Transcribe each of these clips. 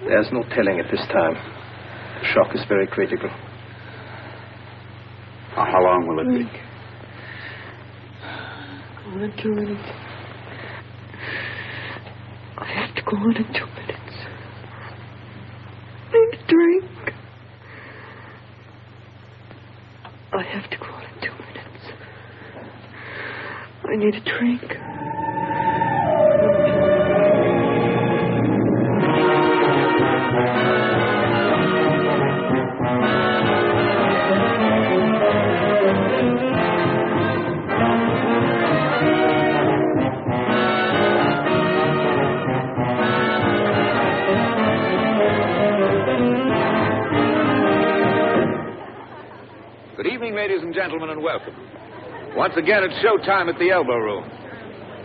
There's no telling at this time. The shock is very critical. How long will it be? Go on in 2 minutes. I have to go on in 2 minutes. I need a drink. I have to go on in 2 minutes. I need a drink. Good evening, ladies and gentlemen, and welcome. Once again, it's showtime at the Elbow Room.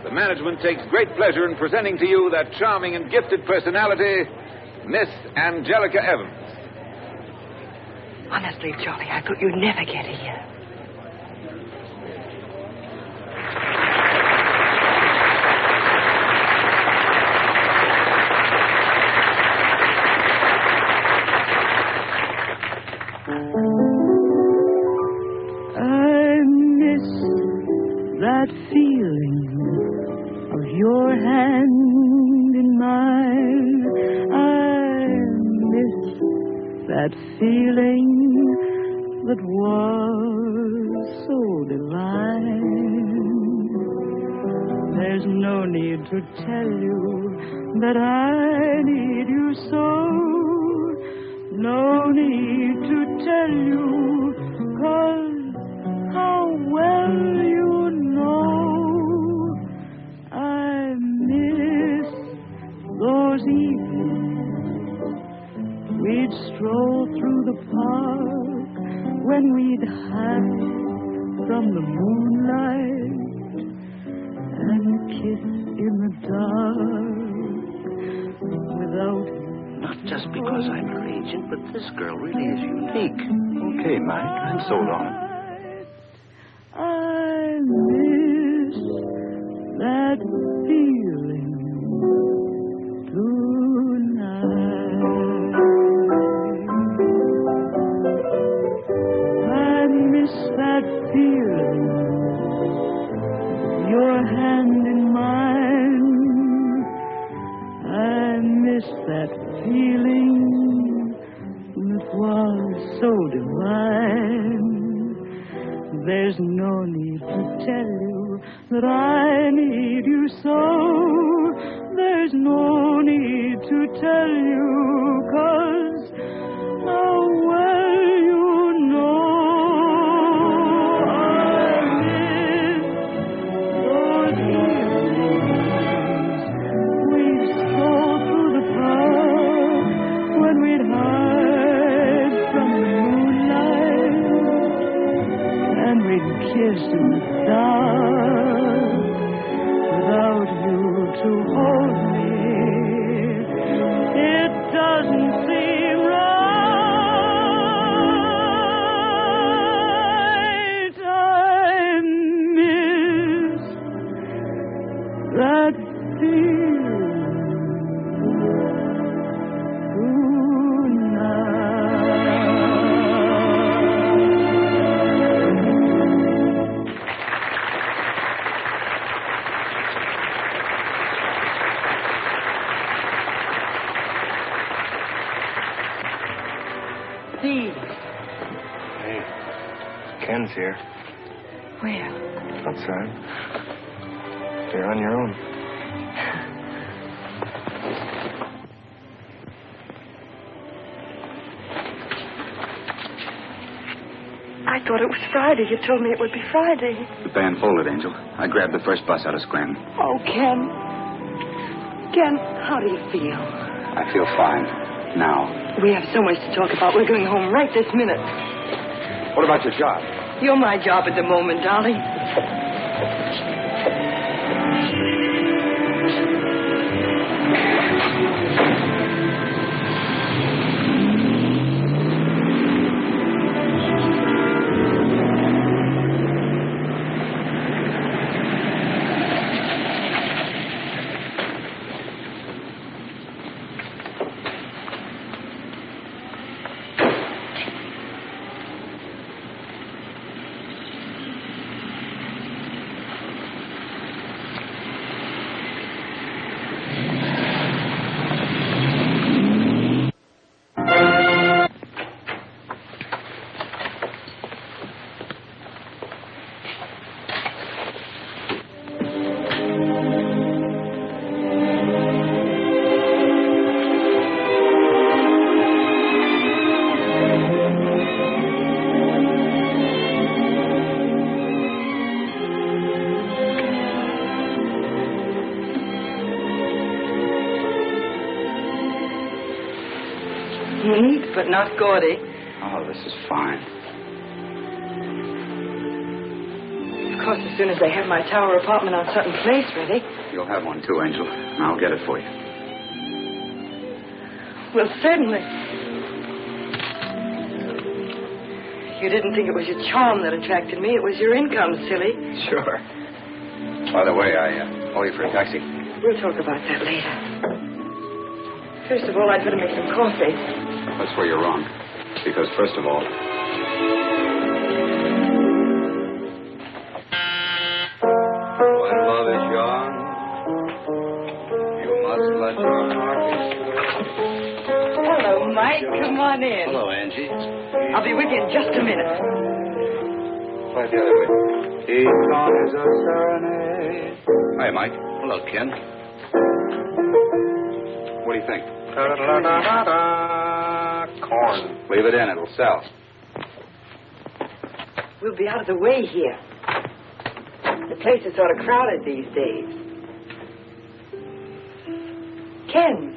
The management takes great pleasure in presenting to you that charming and gifted personality, Miss Angelica Evans. Honestly, Johnny, I thought you'd never get here. That feeling of your hand in mine, I miss that feeling that was so divine. There's no need to tell you that I need you so. No need to tell you, 'cause how well you know I miss those evenings we'd stroll through the park when we'd hide from the moonlight and kiss in the dark without. Not just because I'm her agent, but this girl really is unique. Okay, Mike, I'm sold on it. I miss that feeling tonight. I miss that feeling, your hand in mine. I miss that feeling that was so divine. There's no need to tell you that I need you so. There's no need to tell you, 'cause how well you know I miss those evenings we'd stroll through the park when we'd hide from the moonlight and we'd kiss in the dark without you to hold me. It doesn't seem right. I miss that feeling Hey, Ken's here. Where? Outside. You're on your own. I thought it was Friday. You told me it would be Friday. The band folded, Angel. I grabbed the first bus out of Scranton. Oh, Ken. Ken, how do you feel? I feel fine. Now. We have so much to talk about. We're going home right this minute. What about your job? You're my job at the moment, darling. Neat, but not gaudy. Oh, this is fine. Of course, as soon as they have my tower apartment on Sutton Place ready. You'll have one too, Angel, and I'll get it for you. Well, certainly. You didn't think it was your charm that attracted me. It was your income, silly. Sure. By the way, I owe you for a taxi. We'll talk about that later. First of all, I'd better make some coffee. That's where you're wrong. Because first of all... When love is young, you must let your heart be true. Hello, Mike. Come on in. Hello, Angie. I'll be with you in just a minute. Right the other way. Each song is a serenade. Hi, Mike. Hello, Ken. What do you think? Corn. Leave it in. It'll sell. We'll be out of the way here. The place is sort of crowded these days. Ken.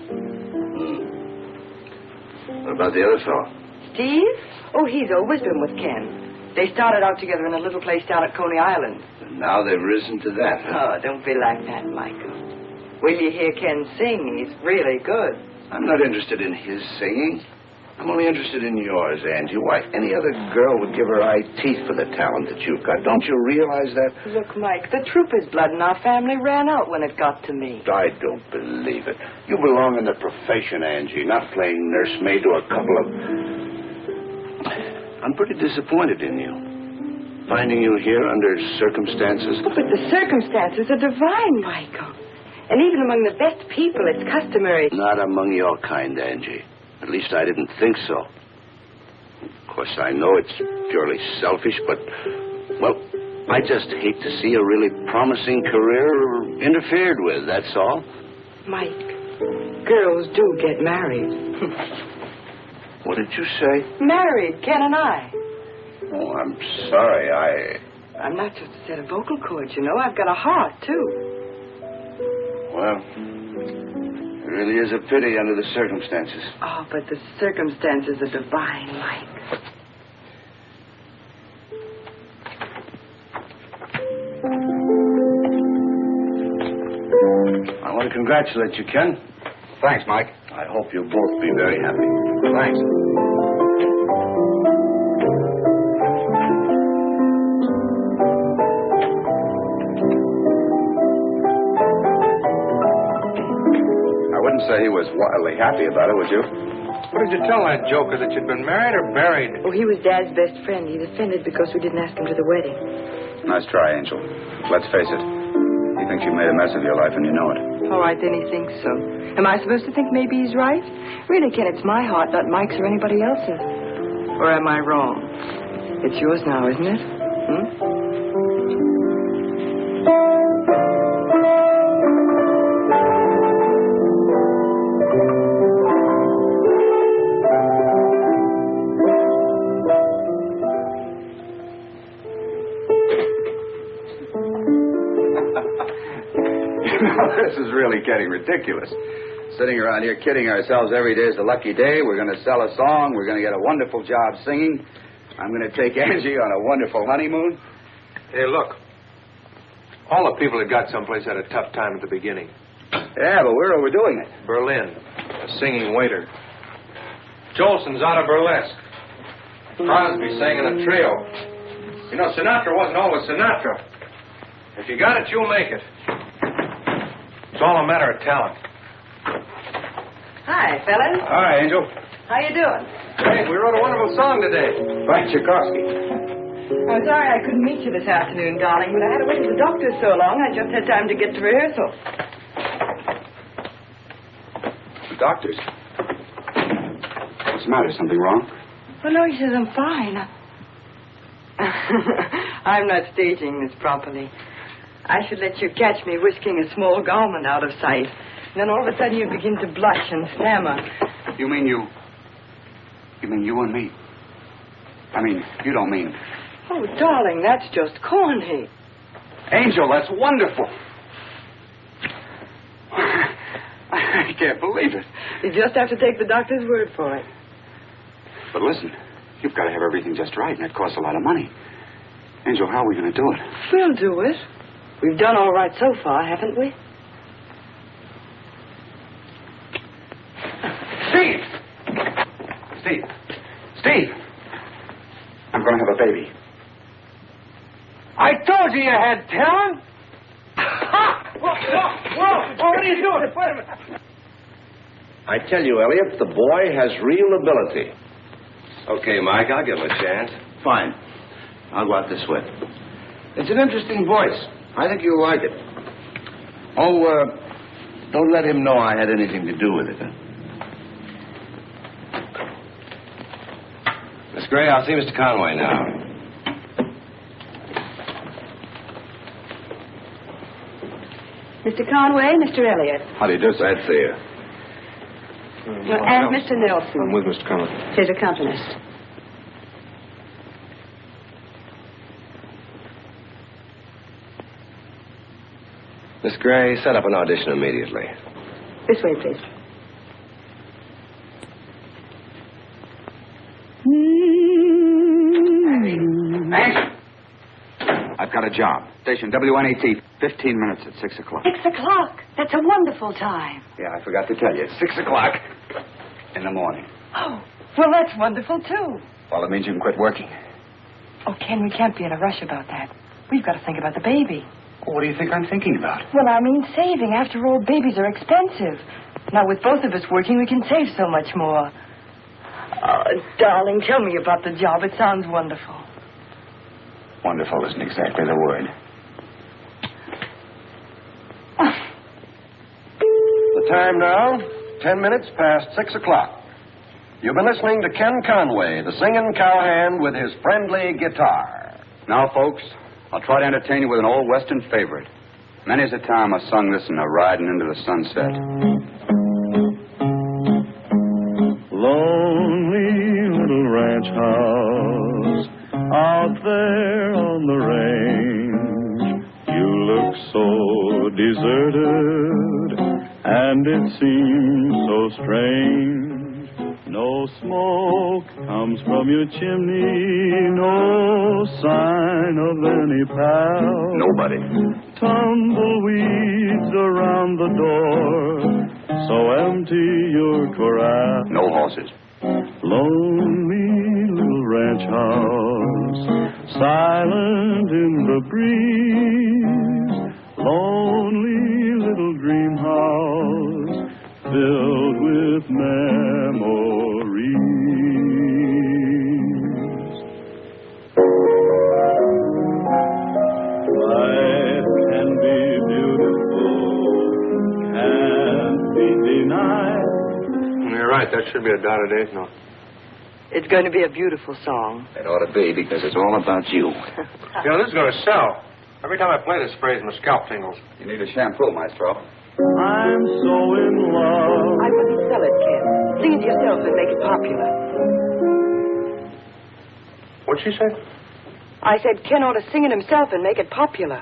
What about the other fellow? Steve? Oh, he's always been with Ken. They started out together in a little place down at Coney Island. And now they've risen to that. Oh, don't be like that, Michael. Will you hear Ken sing? He's really good. I'm not interested in his singing. I'm only interested in yours, Angie. Why, any other girl would give her eye teeth for the talent that you've got. Don't you realize that? Look, Mike, the trooper's blood in our family ran out when it got to me. I don't believe it. You belong in the profession, Angie, not playing nursemaid to a couple of... I'm pretty disappointed in you. Finding you here under circumstances... Oh, but the circumstances are divine, Michael. And even among the best people, it's customary... Not among your kind, Angie. At least I didn't think so. Of course, I know it's purely selfish, but, well, I just hate to see a really promising career interfered with, that's all. Mike, girls do get married. What did you say? Married, Ken and I. Oh, I'm sorry, I'm not just a set of vocal cords, you know. I've got a heart, too. Well, it really is a pity under the circumstances. Oh, but the circumstances are divine, Mike. I want to congratulate you, Ken. Thanks, Mike. I hope you'll both be very happy. Thanks. I wouldn't say he was wildly happy about it, would you? What did you tell that joker, that you'd been married or buried? Oh, he was Dad's best friend. He's offended because we didn't ask him to the wedding. Nice try, Angel. Let's face it. He thinks you made a mess of your life and you know it. All right, then he thinks so. Am I supposed to think maybe he's right? Really, Ken, it's my heart, not Mike's or anybody else's. Or am I wrong? It's yours now, isn't it? This is really getting ridiculous. Sitting around here kidding ourselves every day is a lucky day. We're going to sell a song. We're going to get a wonderful job singing. I'm going to take Angie on a wonderful honeymoon. Hey, look. All the people that got someplace had a tough time at the beginning. Yeah, but we're overdoing it. Berlin, a singing waiter. Jolson's out of burlesque. Crosby sang in a trio. You know, Sinatra wasn't always Sinatra. If you got it, you'll make it. It's all a matter of talent. Hi, fellas. Hi, Angel. How you doing? Hey, we wrote a wonderful song today. By Tchaikovsky. I'm sorry I couldn't meet you this afternoon, darling, but I had to wait at the doctor's so long, I just had time to get to rehearsal. The doctor's? What's the matter? Something wrong? Oh, no, he says I'm fine. I'm not staging this properly. I should let you catch me whisking a small garment out of sight. And then all of a sudden you'd begin to blush and stammer. You mean you and me? I mean, you don't mean... Oh, darling, that's just corny. Angel, that's wonderful. I can't believe it. You just have to take the doctor's word for it. But listen, you've got to have everything just right, and it costs a lot of money. Angel, how are we going to do it? We'll do it. We've done all right so far, haven't we? Steve! Steve! I'm going to have a baby. I told you had talent. Whoa, what are you doing? Wait a minute. I tell you, Elliot, the boy has real ability. Okay, Mike, I'll give him a chance. Fine. I'll go out this way. It's an interesting voice. I think you'll like it. Oh, don't let him know I had anything to do with it, huh? Miss Gray, I'll see Mr. Conway now. Mr. Conway, Mr. Elliott. How do you do, sir? I'd see you. And Mr. Nelson. I'm with Mr. Conway. His accompanist. Miss Gray, set up an audition immediately. This way, please. Angel! I've got a job. Station WNAT, 15 minutes at 6 o'clock. 6 o'clock. That's a wonderful time. Yeah, I forgot to tell you. It's 6 o'clock in the morning. Oh, well, that's wonderful, too. Well, it means you can quit working. Oh, Ken, we can't be in a rush about that. We've got to think about the baby. Well, what do you think I'm thinking about? Well, I mean saving. After all, babies are expensive. Now, with both of us working, we can save so much more. Oh, darling, tell me about the job. It sounds wonderful. Wonderful isn't exactly the word. The time now, 10 minutes past 6 o'clock. You've been listening to Ken Conway, the singing cowhand with his friendly guitar. Now, folks, I'll try to entertain you with an old Western favorite. Many's the time I sung this in a riding into the sunset. Lonely little ranch house out there on the range. You look so deserted, and it seems so strange. No smoke comes from your chimney, no sign of any pal. Nobody. Tumbleweeds around the door, so empty your corral. No horses. Lonely little ranch house, silent in the breeze. Lonely little dream house, filled with memories. Life can be beautiful, can't be denied. You're right. That should be a dotted eighth note. It's going to be a beautiful song. It ought to be, because it's all about you. You know, this is going to sell. Every time I play this phrase, my scalp tingles. You need a shampoo, Maestro. I'm so in love. I wouldn't sell it, Ken. Sing it yourself and make it popular. What'd she say? I said Ken ought to sing it himself and make it popular.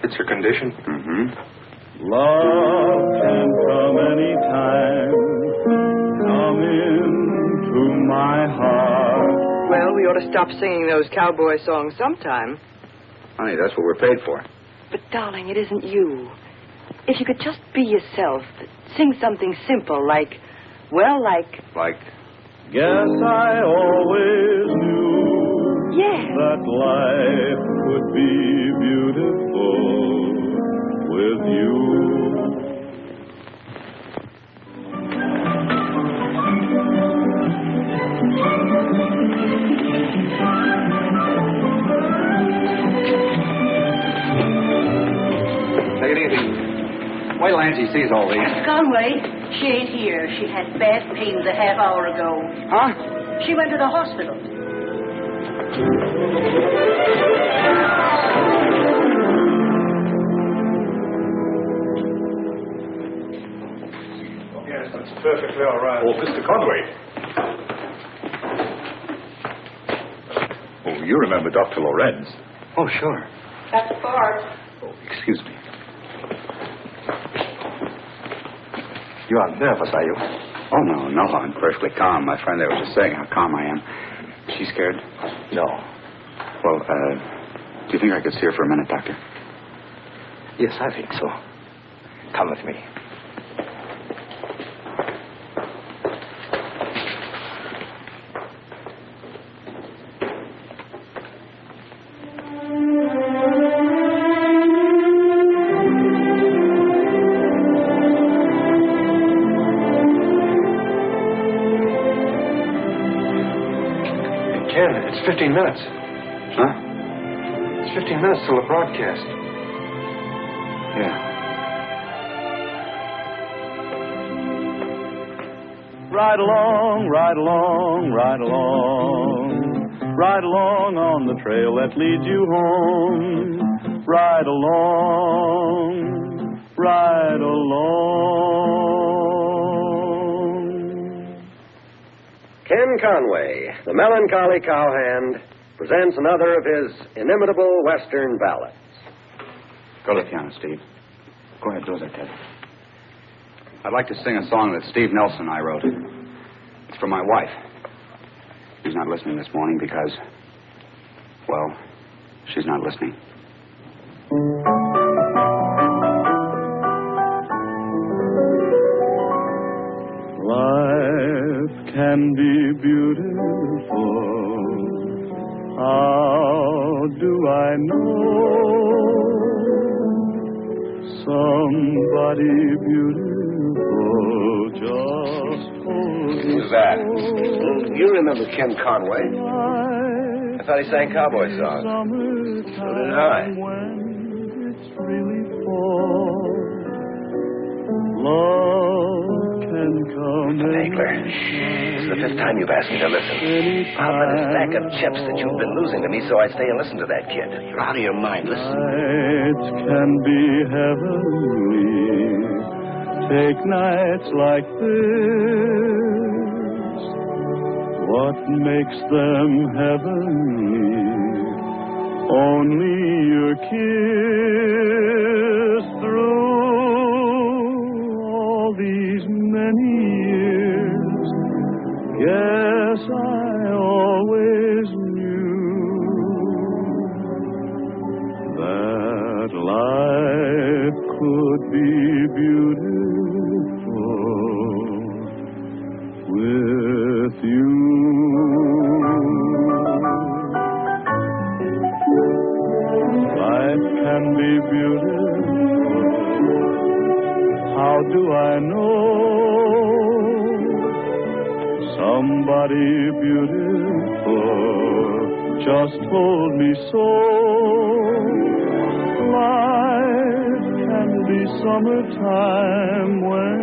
It's her condition. Mm-hmm. Love can come anytime. Come into my heart. Well, we ought to stop singing those cowboy songs sometime. Honey, that's what we're paid for. But, darling, it isn't you. If you could just be yourself, sing something simple like, well, like... Like? Guess I always knew that life could be beautiful with you. Take it easy. Wait till Angie sees all these. Mr. Conway, she ain't here. She had bad pains a half hour ago. Huh? She went to the hospital. Yes, that's perfectly all right. Oh, Mr. Conway. Oh, you remember Dr. Lorenz. Oh, sure. That's Bart. Oh, excuse me. You aren't nervous, are you? Oh, no. I'm perfectly calm. My friend there was just saying how calm I am. Is she scared? No. Well, do you think I could see her for a minute, Doctor? Yes, I think so. Come with me. Ken, it's 15 minutes. Huh? It's 15 minutes till the broadcast. Yeah. Ride along, ride along, ride along. Ride along on the trail that leads you home. Ride along, ride along. Ken Conway, the melancholy cowhand, presents another of his inimitable Western ballads. Go to the piano, Steve. Go ahead, do as I tell you. I'd like to sing a song that Steve Nelson and I wrote. It's for my wife. She's not listening this morning because, well, she's not listening. Life can be beautiful. How do I know? Somebody beautiful just holds me. Who's that? You remember Ken Conway? I thought he sang cowboy songs. So did I. It's really fall. Love can come. Hankler, this is the fifth time you've asked me to listen. I'll bet a stack of chips that you've been losing to me, so I stay and listen to that kid. You're out of your mind. Listen. Nights can be heavenly. Take nights like this. What makes them heavenly? Only your kiss through all these many years. Yes, I always knew that life could be beautiful with you. Life can be beautiful. How do I know? Somebody beautiful just told me so. Life can be summertime when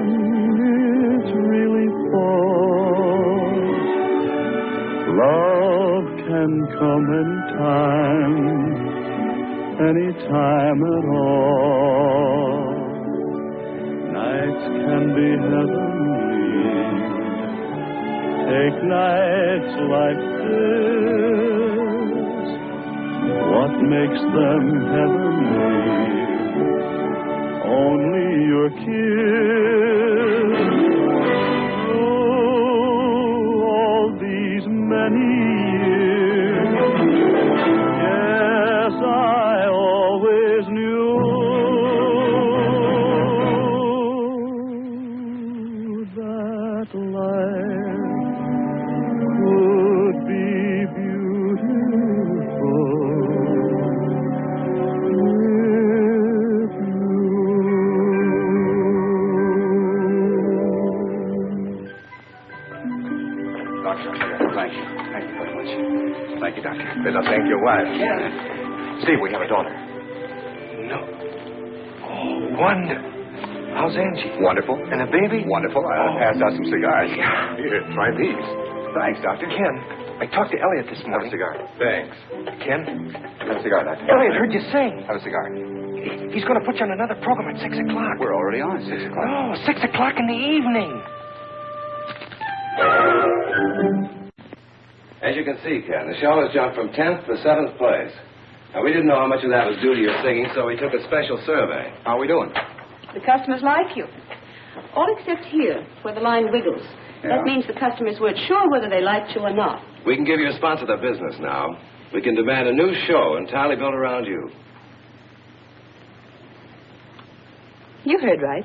it really falls. Love can come anytime at all. Nights can be heavenly. Take nights like this. What makes them heavenly? Only your kiss. Through all these many years, yes, I always knew that life could be beautiful with you. Doctor, thank you. Thank you very much. Thank you, Doctor. Better thank your wife. Yeah. Steve, we have a daughter. No. Oh, wonderful. How's Angie? Wonderful. And a baby? Wonderful. I passed out some cigars. Yeah. Here, try these. Thanks, Doctor. Ken, I talked to Elliot this Have a morning. cigar. Thanks. Ken? Have a cigar, Doctor. Elliot heard you sing. Have a cigar. He's going to put you on another program at 6 o'clock. We're already on at 6 o'clock. No, 6 o'clock in the evening. As you can see, Ken, the show has jumped from 10th to 7th place. Now, we didn't know how much of that was due to your singing, so we took a special survey. How are we doing? The customers like you. All except here, where the line wiggles. Yeah. That means the customers weren't sure whether they liked you or not. We can give you a sponsor the business now. We can demand a new show entirely built around you. You heard right.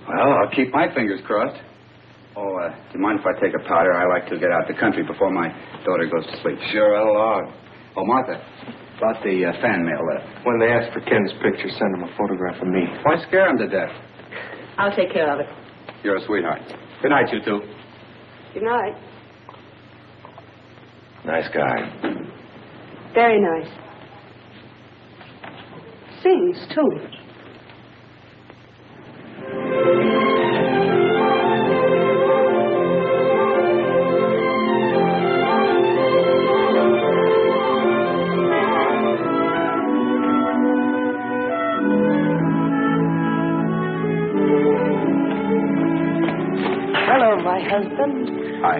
Well, I'll keep my fingers crossed. Oh, do you mind if I take a powder? I like to get out the country before my daughter goes to sleep. Sure, run along. Oh, Martha, about the fan mail letter. When they ask for Ken's picture, send them a photograph of me. Why scare him to death? I'll take care of it. You're a sweetheart. Good night, you two. Good night. Nice guy. Very nice. Sings, too. Hello, my husband. Hi.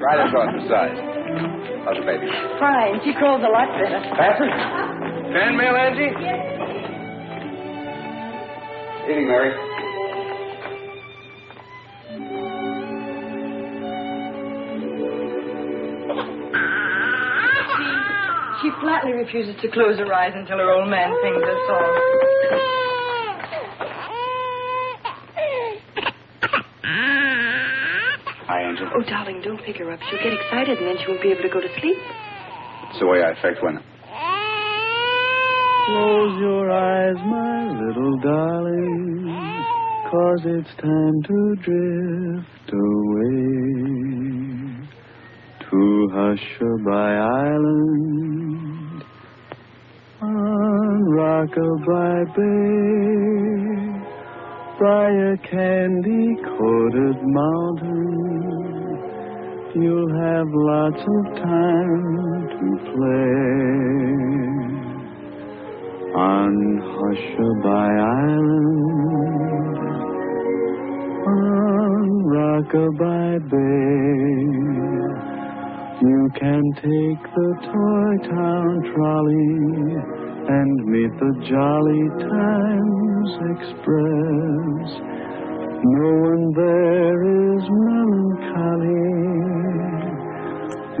Right across the side. How's the baby? Fine. She crawls a lot better. Patrick? Fan mail, Angie? Evening, Mary. She flatly refuses to close her eyes until her old man sings her song. Hi, Angel. Oh, darling, don't pick her up. She'll get excited and then she won't be able to go to sleep. It's the way I affect women. Close your eyes, my little darling, 'cause it's time to drift away to Hushabye Island on Rockabye Bay, by a candy-coated mountain. You'll have lots of time to play on Hushabye Island, on Rockabye Bay. You can take the Toy Town trolley and meet the Jolly Times Express. No one there is melancholy.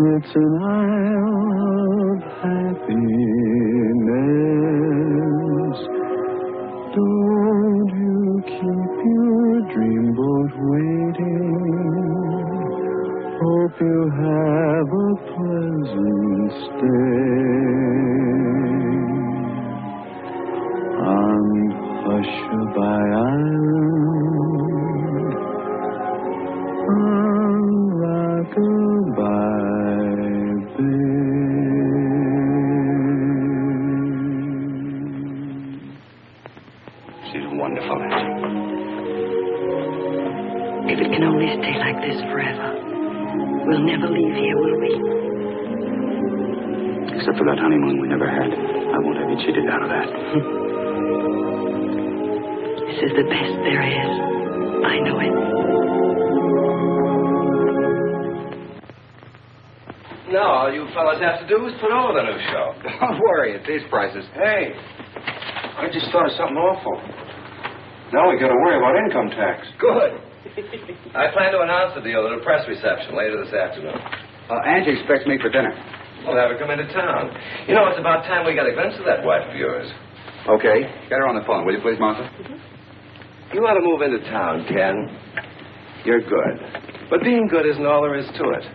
It's an isle of happiness. Don't you keep your dreamboat waiting. Hope you have a pleasant stay on Hushabye Island, on Rockabye Bay. She's wonderful, Angie. If it can only stay like this forever, we'll never leave here, will we? Except for that honeymoon we never had. I won't have you cheated out of that. This is the best there is. I know it. No, all you fellas have to do is put over the new show. Don't worry, at these prices. Hey, I just thought of something awful. Now we got to worry about income tax. Good. I plan to announce the deal at a press reception later this afternoon. Angie expects me for dinner. We'll have her come into town. You know, it's about time we got a glimpse of that wife of yours. Okay. Get her on the phone, will you please, Martha? You ought to move into town, Ken. You're good. But being good isn't all there is to it.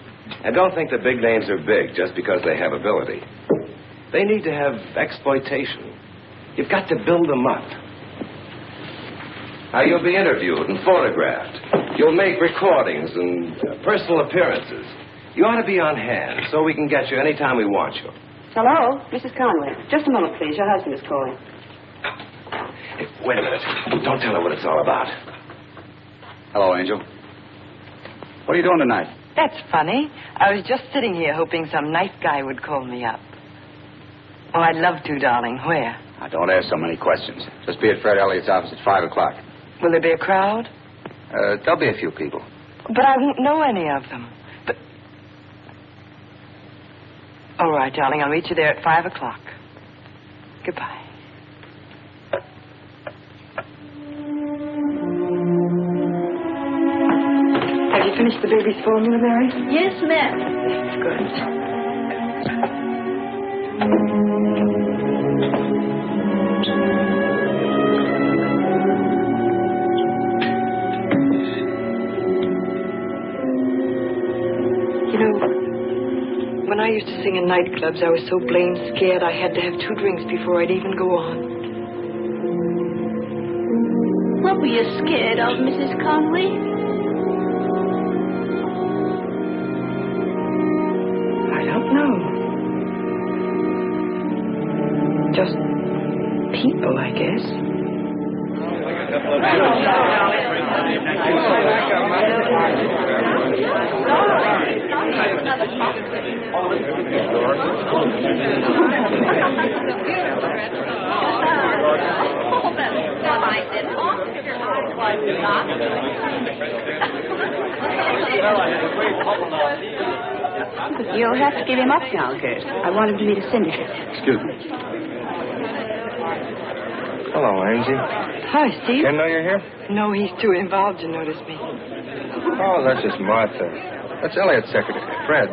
And don't think the big names are big just because they have ability. They need to have exploitation. You've got to build them up. Now, you'll be interviewed and photographed. You'll make recordings and personal appearances. You ought to be on hand so we can get you anytime we want you. Hello, Mrs. Conway. Just a moment, please. Your husband is calling. Hey, wait a minute. Don't tell her what it's all about. Hello, Angel. What are you doing tonight? That's funny. I was just sitting here hoping some nice guy would call me up. Oh, I'd love to, darling. Where? Now, don't ask so many questions. Just be at Fred Elliott's office at 5 o'clock. Will there be a crowd? There'll be a few people. But I won't know any of them. But All right, darling. I'll meet you there at 5 o'clock. Goodbye. Have you finished the baby's formula, Mary? Yes, ma'am. Good. You know, when I used to sing in nightclubs, I was so blamed scared I had to have 2 drinks before I'd even go on. What were you scared of, Mrs. Conway? I don't know. Just people, I guess. You'll have to give him up now, Gert. I want him to meet a syndicate. Excuse me. Hello, Angie. Hi, Steve. Ken know you're here? No, he's too involved to notice me. Oh, that's just Martha. That's Elliot's secretary, Fred.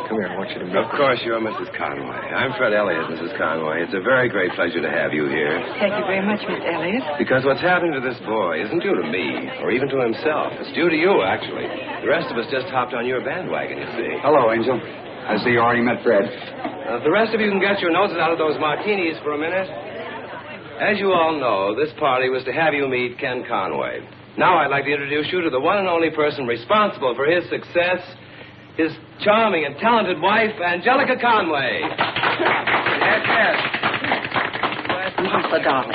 Come here, I want you to meet. Of course, you're Mrs. Conway. I'm Fred Elliott, Mrs. Conway. It's a very great pleasure to have you here. Thank you very much, Miss Elliott. Because what's happening to this boy isn't due to me, or even to himself. It's due to you, actually. The rest of us just hopped on your bandwagon, you see. Hello, Angel. I see you already met Fred. If the rest of you can get your noses out of those martinis for a minute. As you all know, this party was to have you meet Ken Conway. Now I'd like to introduce you to the one and only person responsible for his success, his charming and talented wife, Angelica Conway. Yes. Martha, darling,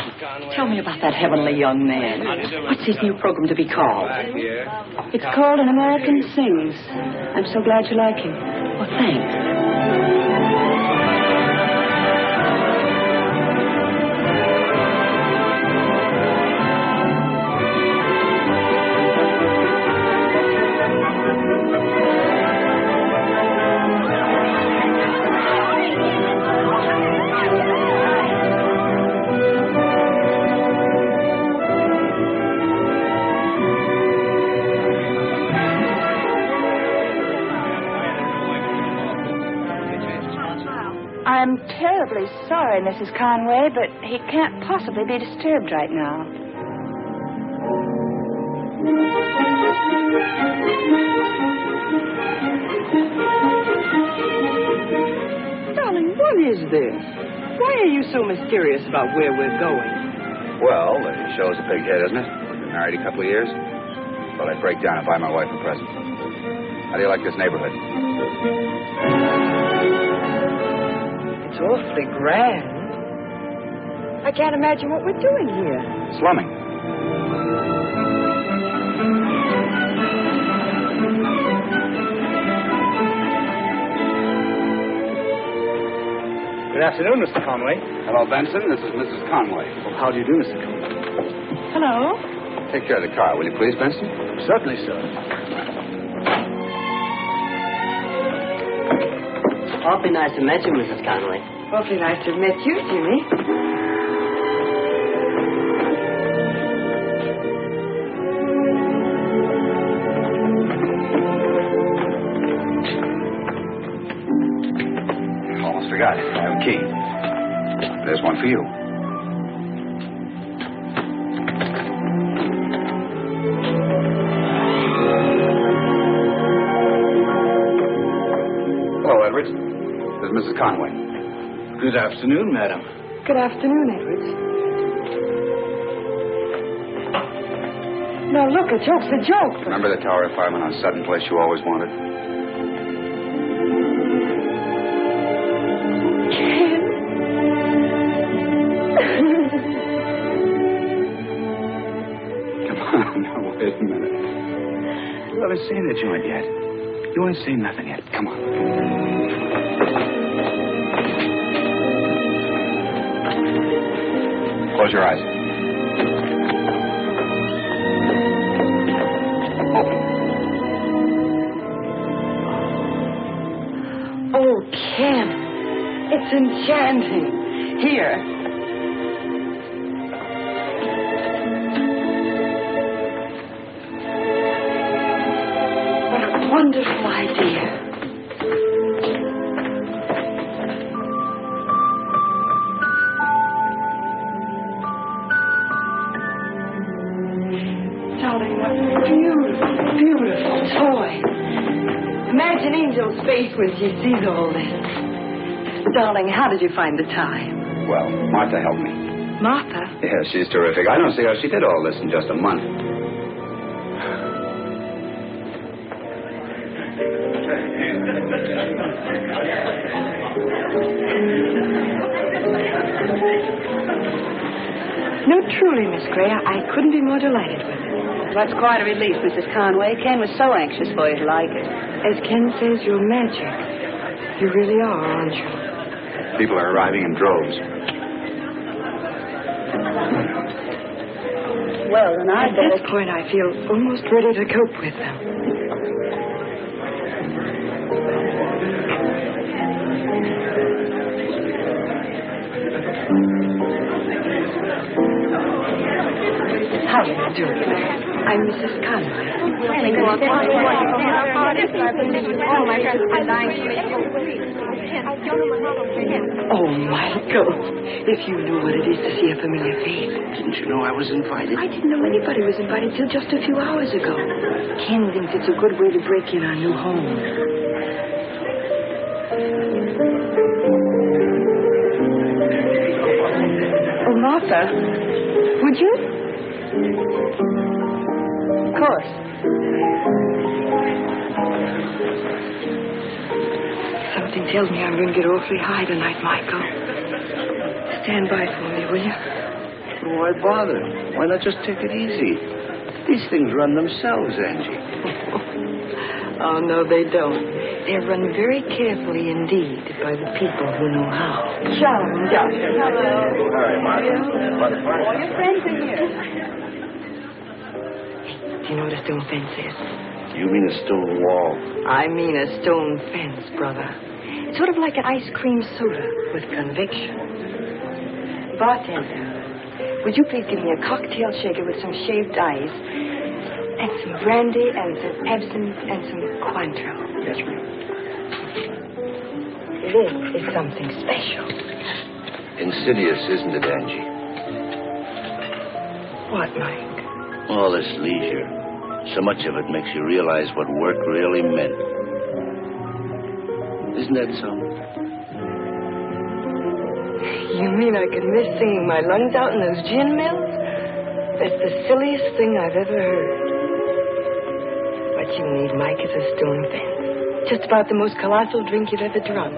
tell me about that heavenly young man. What's his new program to be called? Right here. It's called An American Sings. I'm so glad you like him. Well, thanks. I'm terribly sorry, Mrs. Conway, but he can't possibly be disturbed right now. Darling, what is this? Why are you so mysterious about where we're going? Well, it shows a big head, isn't it? We've been married a couple of years. Thought I'd break down and buy my wife a present. How do you like this neighborhood? It's awfully grand. I can't imagine what we're doing here. Slumming. Good afternoon, Mr. Conway. Hello, Benson. This is Mrs. Conway. Well, how do you do, Mr. Conway? Hello. Take care of the car, will you please, Benson? Certainly, sir. Awfully nice to meet you, Mrs. Conway. Awfully nice to have met you, Jimmy. Almost forgot. I have a key. There's one for you. Hello, Edwards. This is Mrs. Conway. Good afternoon, madam. Good afternoon, Edwards. Now, look, a joke's a joke. Remember the tower apartment on Sutton Place you always wanted? Come on, now, wait a minute. You haven't seen the joint yet. You ain't seen nothing yet. Come on. Close your eyes. Open. Oh, Ken. It's enchanting. Here. What a wonderful idea. Darling, what a beautiful, beautiful toy. Imagine Angel's face when she sees all this. Darling, how did you find the time? Well, Martha helped me. Martha? Yeah, she's terrific. I don't see how she did all this in just a month. No, truly, Miss Gray, I couldn't be more delighted with it. That's quite a relief, Mrs. Conway. Ken was so anxious for you to like it. As Ken says, you're magic. You really are, aren't you? People are arriving in droves. Well, then At this point, I feel almost ready to cope with them. How do you do? I'm Mrs. Conway. Oh, Michael, if you knew what it is to see a familiar face. Didn't you know I was invited? I didn't know anybody was invited till just a few hours ago. Ken thinks it's a good way to break in our new home. Oh, Martha, would you? Of course. Something tells me I'm going to get awfully high tonight, Michael. Stand by for me, will you? Why bother? Why not just take it easy? These things run themselves, Angie. Oh, no, they don't. They're run very carefully indeed by the people who know how. Shalom, Doctor. Hello. Hi, Martha. All your friends are here. Do you know what a stone fence is? You mean a stone wall? I mean a stone fence, brother. It's sort of like an ice cream soda with conviction. Bartender, would you please give me a cocktail shaker with some shaved ice and some brandy and some absinthe and some Cointreau? Yes, ma'am. This is something special. Insidious, isn't it, Angie? What, Mike? All this leisure. So much of it makes you realize what work really meant. Isn't that so? You mean I could miss singing my lungs out in those gin mills? That's the silliest thing I've ever heard. What you need, Mike, is a stone fence. Just about the most colossal drink you've ever drank.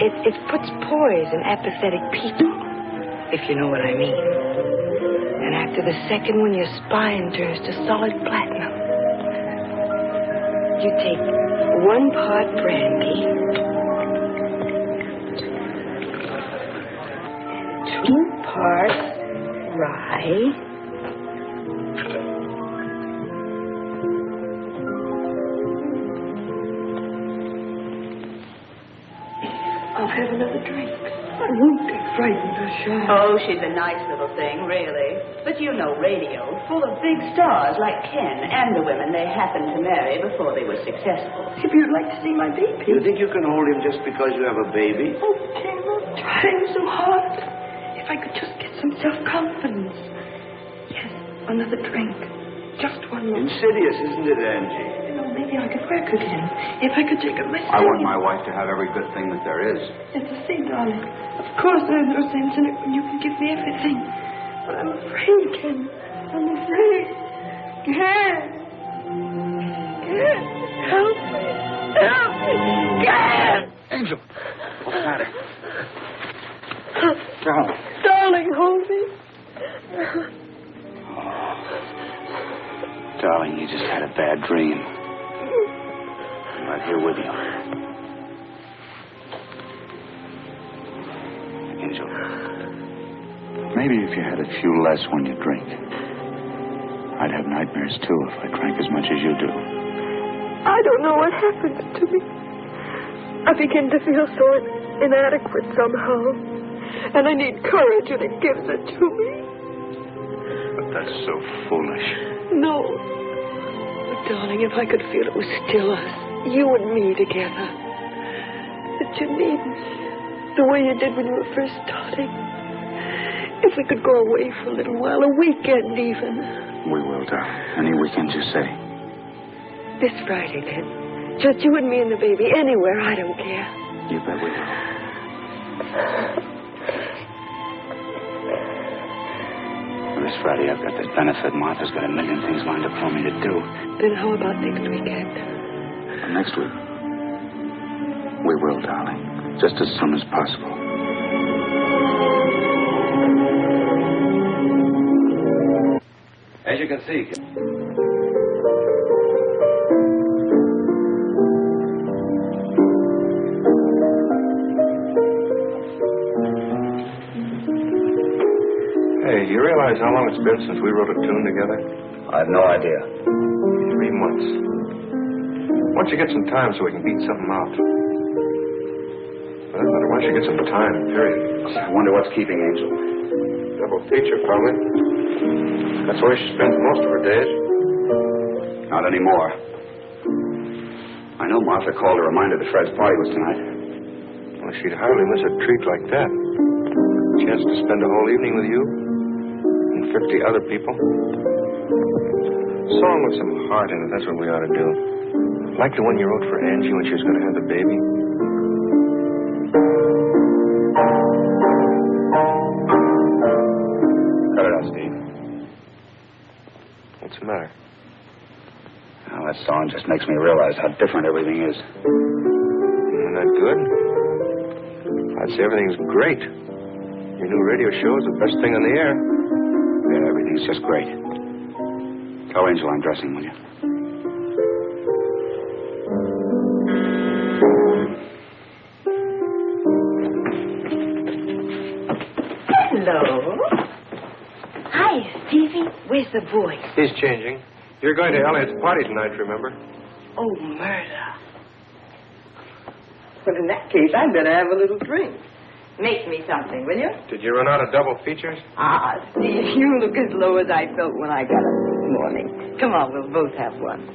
It puts poise in apathetic people, if you know what I mean. And after the second one, your spine turns to solid platinum. You take 1 part brandy, 2 parts rye, I'll have another drink. I won't get frightened or shy. Oh, she's a nice little thing, really. But you know radio, full of big stars like Ken and the women they happened to marry before they were successful. If you'd like to see my baby. You think you can hold him just because you have a baby? Oh, Ken, I'm trying so hard. If I could just get some self-confidence. Yes, another drink. Just one more. Insidious, isn't it, Angie? You know, maybe I could work again. If I could take a lesson. I want my wife to have every good thing that there is. Yes, I see, darling. Of course there's no sense in it when you can give me everything. But I'm afraid, Ken. I'm afraid. Ken! Ken! Help me! Help me! Ken! Angel! What's the matter? Darling. Darling, hold me. Darling, you just had a bad dream. I'm right here with you. Angel, maybe if you had a few less when you drink, I'd have nightmares too if I drank as much as you do. I don't know what happened to me. I begin to feel so inadequate somehow. And I need courage, and it gives it to me. But that's so foolish. No. But, darling, if I could feel it was still us, you and me together. That you need me the way you did when you were first starting. If we could go away for a little while, a weekend even. We will, darling. Any weekend you say. This Friday, then. Just you and me and the baby. Anywhere, I don't care. You bet we will. This Friday, I've got that benefit. Martha's got a million things lined up for me to do. Then how about next weekend? Next week? We will, darling. Just as soon as possible. As you can see... Hey, do you realize how long it's been since we wrote a tune together? I have no idea. 3 months. Why don't you get some time so we can beat something out? For that matter, why don't you get some time, period? I wonder what's keeping Angel. Double feature, probably. That's where she spends most of her days. Not anymore. I know Martha called to remind her that Fred's party was tonight. Well, she'd hardly miss a treat like that. Chance to spend a whole evening with you and 50 other people. A song with some heart in it, that's what we ought to do. Like the one you wrote for Angie when she was going to have the baby. Cut it out, Steve. What's the matter? Well, that song just makes me realize how different everything is. Isn't that good? I'd say everything's great. Your new radio show is the best thing on the air. Yeah, everything's just great. Tell Angel I'm dressing, will you? Hello. Hi, Stevie. Where's the boy? He's changing. You're going to Elliot's party tonight, remember? Oh, murder. Well, in that case, I'd better have a little drink. Make me something, will you? Did you run out of double features? Ah, Steve, you look as low as I felt when I got up this morning. Come on, we'll both have one.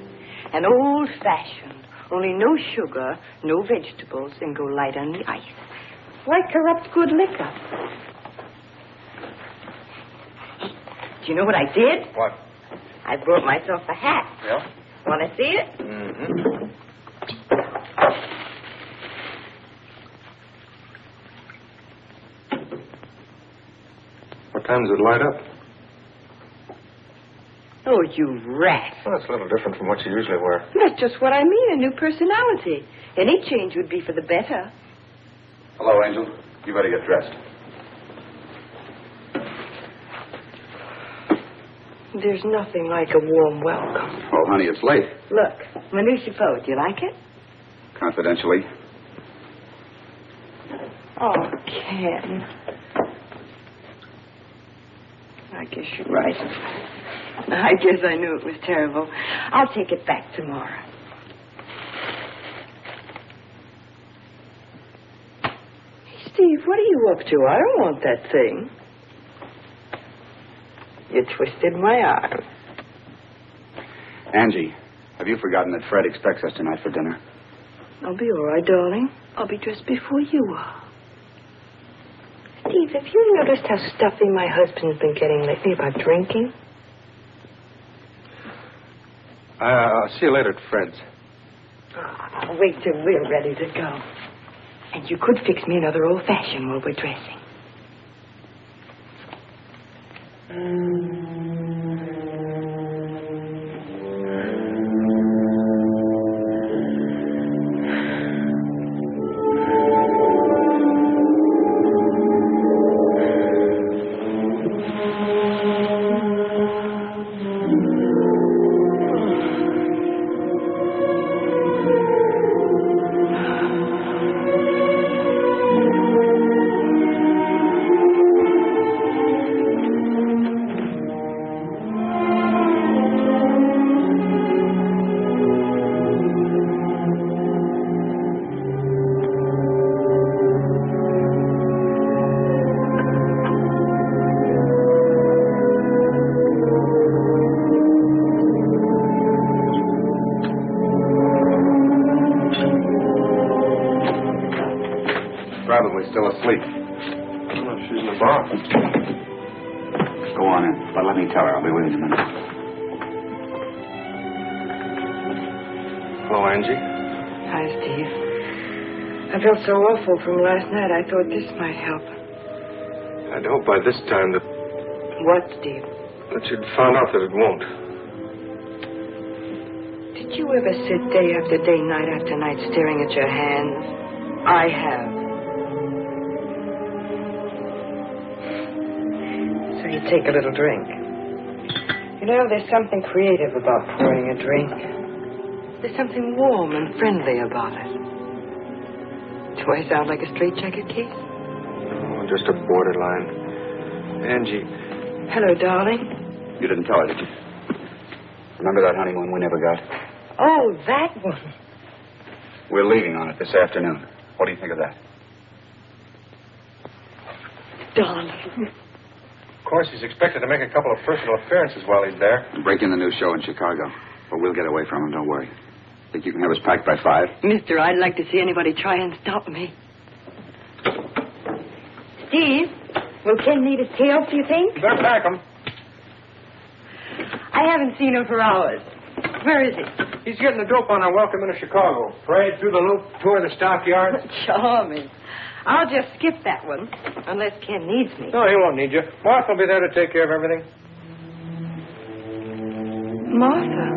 An old-fashioned, only no sugar, no vegetables, and go light on the ice. Like corrupt good liquor. Hey, do you know what I did? What? I brought myself a hat. Yeah? Want to see it? Mm-hmm. What time does it light up? Oh, you rat. Well, that's a little different from what you usually wear. That's just what I mean, a new personality. Any change would be for the better. Hello, Angel. You better get dressed. There's nothing like a warm welcome. Oh, honey, it's late. Look, my new chapeau. Do you like it? Confidentially. Oh, Ken. I guess you're right. I guess I knew it was terrible. I'll take it back tomorrow. Steve, what are you up to? I don't want that thing. You twisted my arm. Angie, have you forgotten that Fred expects us tonight for dinner? I'll be all right, darling. I'll be dressed before you are. Steve, have you noticed how stuffy my husband's been getting lately about drinking? I'll see you later at Fred's. I'll wait till we're ready to go. And you could fix me another old-fashioned while we're dressing. asleep. I don't know if she's in the bar. Go on in. But let me tell her. I'll be with you in a minute. Hello, Angie. Hi, Steve. I felt so awful from last night, I thought this might help. I'd hope by this time that What, Steve? you'd found out that it won't. Did you ever sit day after day, night after night, staring at your hands? I have. So you take a little drink. You know, there's something creative about pouring a drink. There's something warm and friendly about it. Do I sound like a straitjacket case? Oh, just a borderline. Angie. Hello, darling. You didn't tell her, did you? Remember that honeymoon we never got? Oh, that one. We're leaving on it this afternoon. What do you think of that? Darling. Of course, he's expected to make a couple of personal appearances while he's there. Break in the new show in Chicago. But we'll get away from him, don't worry. Think you can have us packed by 5? Mister, I'd like to see anybody try and stop me. Steve, will Ken need his tail, do you think? You better pack him. I haven't seen him for hours. Where is he? He's getting the dope on our welcome into Chicago. Parade through the loop, tour the stockyards. Charming. I'll just skip that one, unless Ken needs me. No, he won't need you. Martha will be there to take care of everything. Martha?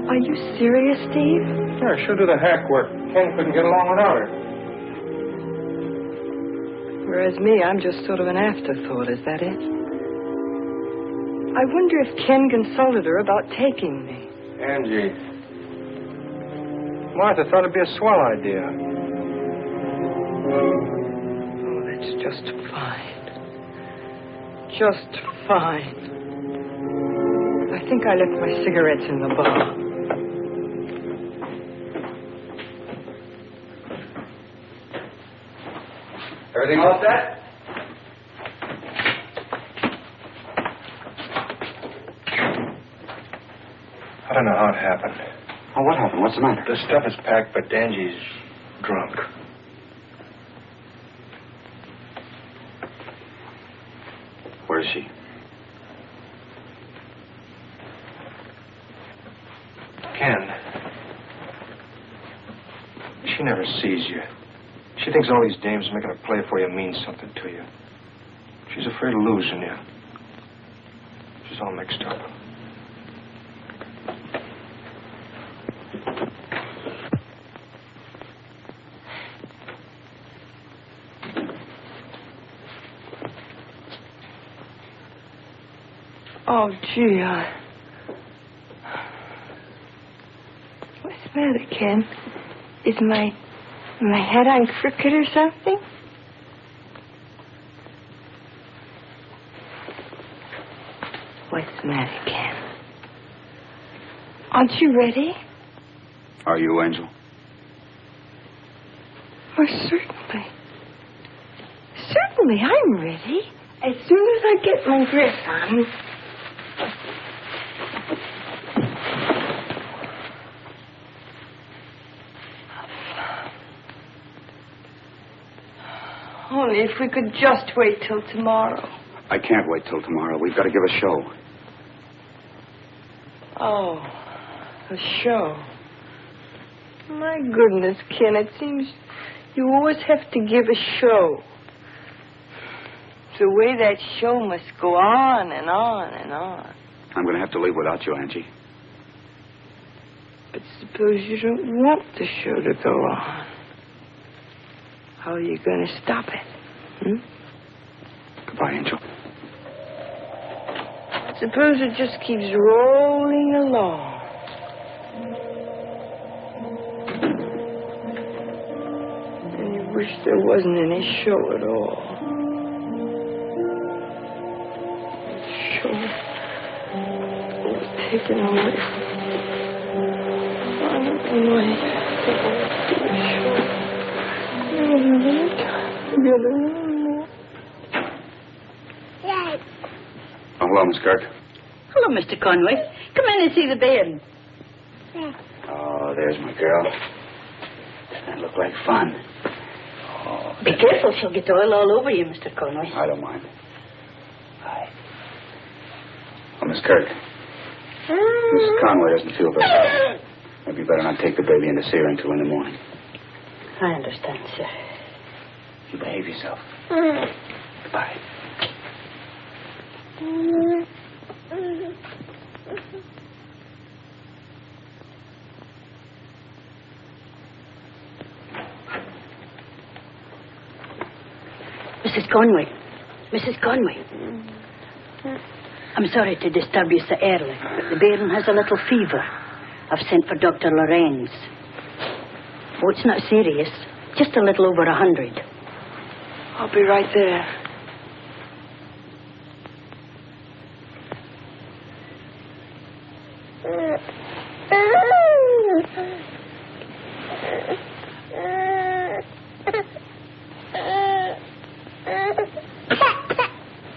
Are you serious, Steve? Sure, she'll do the hack work. Ken couldn't get along without her. Whereas me, I'm just sort of an afterthought, is that it? I wonder if Ken consulted her about taking me. Angie. Martha thought it'd be a swell idea. Oh, that's just fine. Just fine. I think I left my cigarettes in the bar. Everything all set? I don't know how it happened. Oh, what happened? What's the matter? The stuff is packed, but Angie's drunk. Where is she? Ken. She never sees you. She thinks all these dames making a play for you means something to you. She's afraid of losing you. She's all mixed up. Oh, gee, what's the matter, Ken? Is my head on crooked or something? What's the matter, Ken? Aren't you ready? Are you, Angel? Oh, certainly. Certainly, I'm ready. As soon as I get my dress on. Only if we could just wait till tomorrow. I can't wait till tomorrow. We've got to give a show. Oh, a show. My goodness, Ken, it seems you always have to give a show. The way that show must go on and on and on. I'm going to have to leave without you, Angie. But suppose you don't want the show to go on. How are you going to stop it? Goodbye, Angel. Suppose it just keeps rolling along. And you wish there wasn't any show at all. The show was taken away. I don't know why I do a show. I don't have any time together anymore. Dad. Oh, hello, Miss Kirk. Hello, Mr. Conway. Come in and see the bed. Oh, there's my girl. Doesn't that look like fun? Oh, Be careful, she'll get oil all over you, Mr. Conway. I don't mind. Hi. Oh, Miss Kirk. Mrs. Conway doesn't feel very well. Maybe you better not take the baby into see her until in the morning. I understand, sir. You behave yourself. Goodbye. Mrs. Conway. Mrs. Conway. I'm sorry to disturb you so early, but the bairn has a little fever. I've sent for Dr. Lorenz. Oh, it's not serious. Just a little over 100. I'll be right there.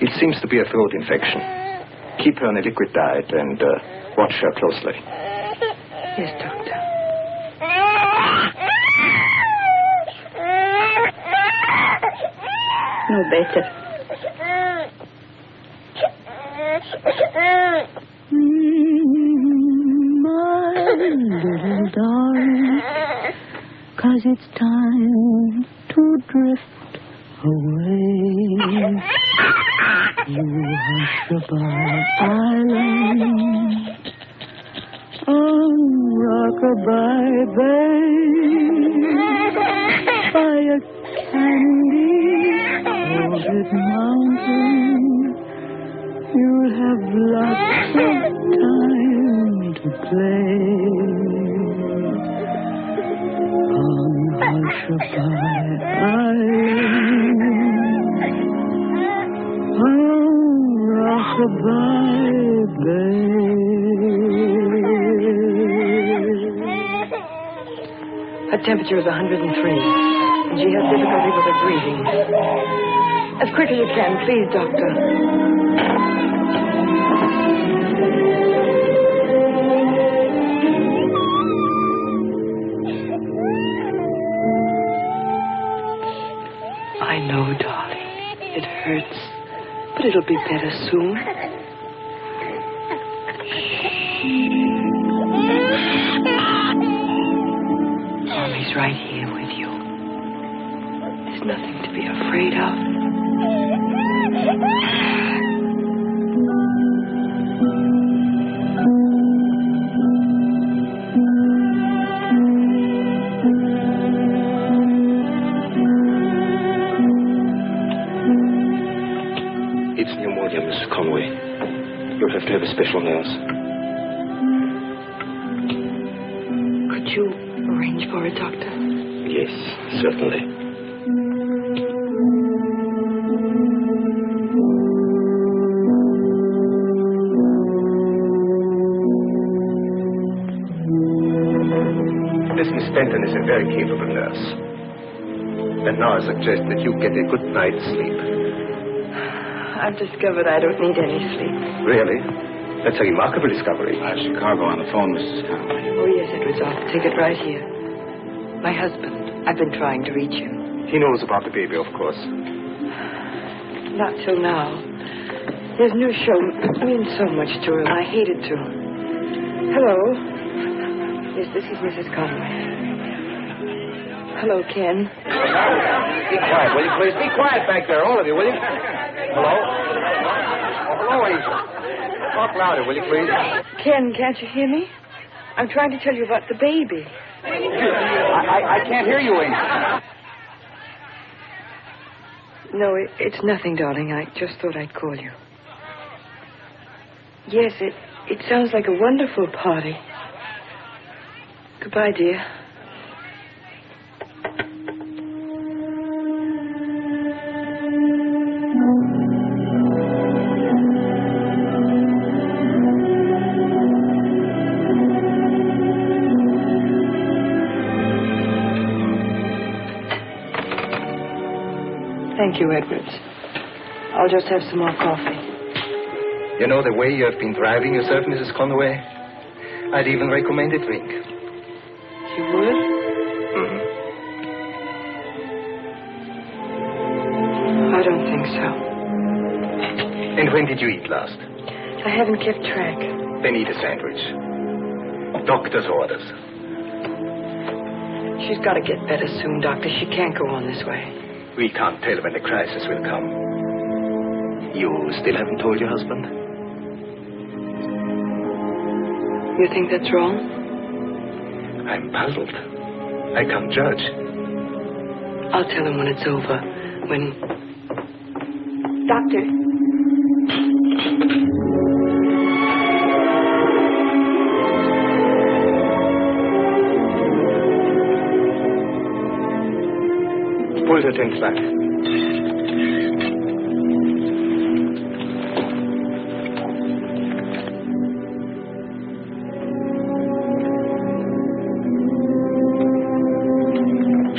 It seems to be a throat infection. Keep her on a liquid diet and watch her closely. Yes, Doctor. No better. My little darling, 'cause it's time to drift away. You Hushtabye Island, on Rockabye Bay, by a candy-coated mountain, you'll have lots of time to play. On Hushtabye Island, on Rockabye Bay. Her temperature is 103, and she has difficulty with her breathing. As quick as you can, please, Doctor. I know, darling. It hurts, but it'll be better soon. Mommy's right here with you. There's nothing to be afraid of. It's pneumonia, Mrs. Conway. You'll have to have a special nurse. Could you arrange for it, Doctor? Yes, certainly. This Miss Benton is a very capable nurse. And now I suggest that you get a good night's sleep. I've discovered I don't need any sleep. Really? That's a remarkable discovery. Chicago on the phone, Mrs. Conway. Oh, yes, it was. I'll take it right here. My husband. I've been trying to reach him. He knows about the baby, of course. Not till now. His new show means so much to him. I hated to. Hello. Yes, this is Mrs. Conway. Hello, Ken. Be quiet, will you, please? Be quiet back there, all of you, will you? Hello? Oh, hello, Angel. Talk louder, will you, please? Ken, can't you hear me? I'm trying to tell you about the baby. I can't hear you, Angel. No, it's nothing, darling. I just thought I'd call you. Yes, it sounds like a wonderful party. Goodbye, dear. Thank you, Edwards. I'll just have some more coffee. You know the way you have been driving yourself, Mrs. Conway? I'd even recommend a drink. You would? Mm-hmm. And when did you eat last? I haven't kept track. Then eat a sandwich. Doctor's orders. She's got to get better soon, Doctor. She can't go on this way. We can't tell when the crisis will come. You still haven't told your husband? You think that's wrong? I'm puzzled. I can't judge. I'll tell him when it's over. When... Doctor. Pull the tent back.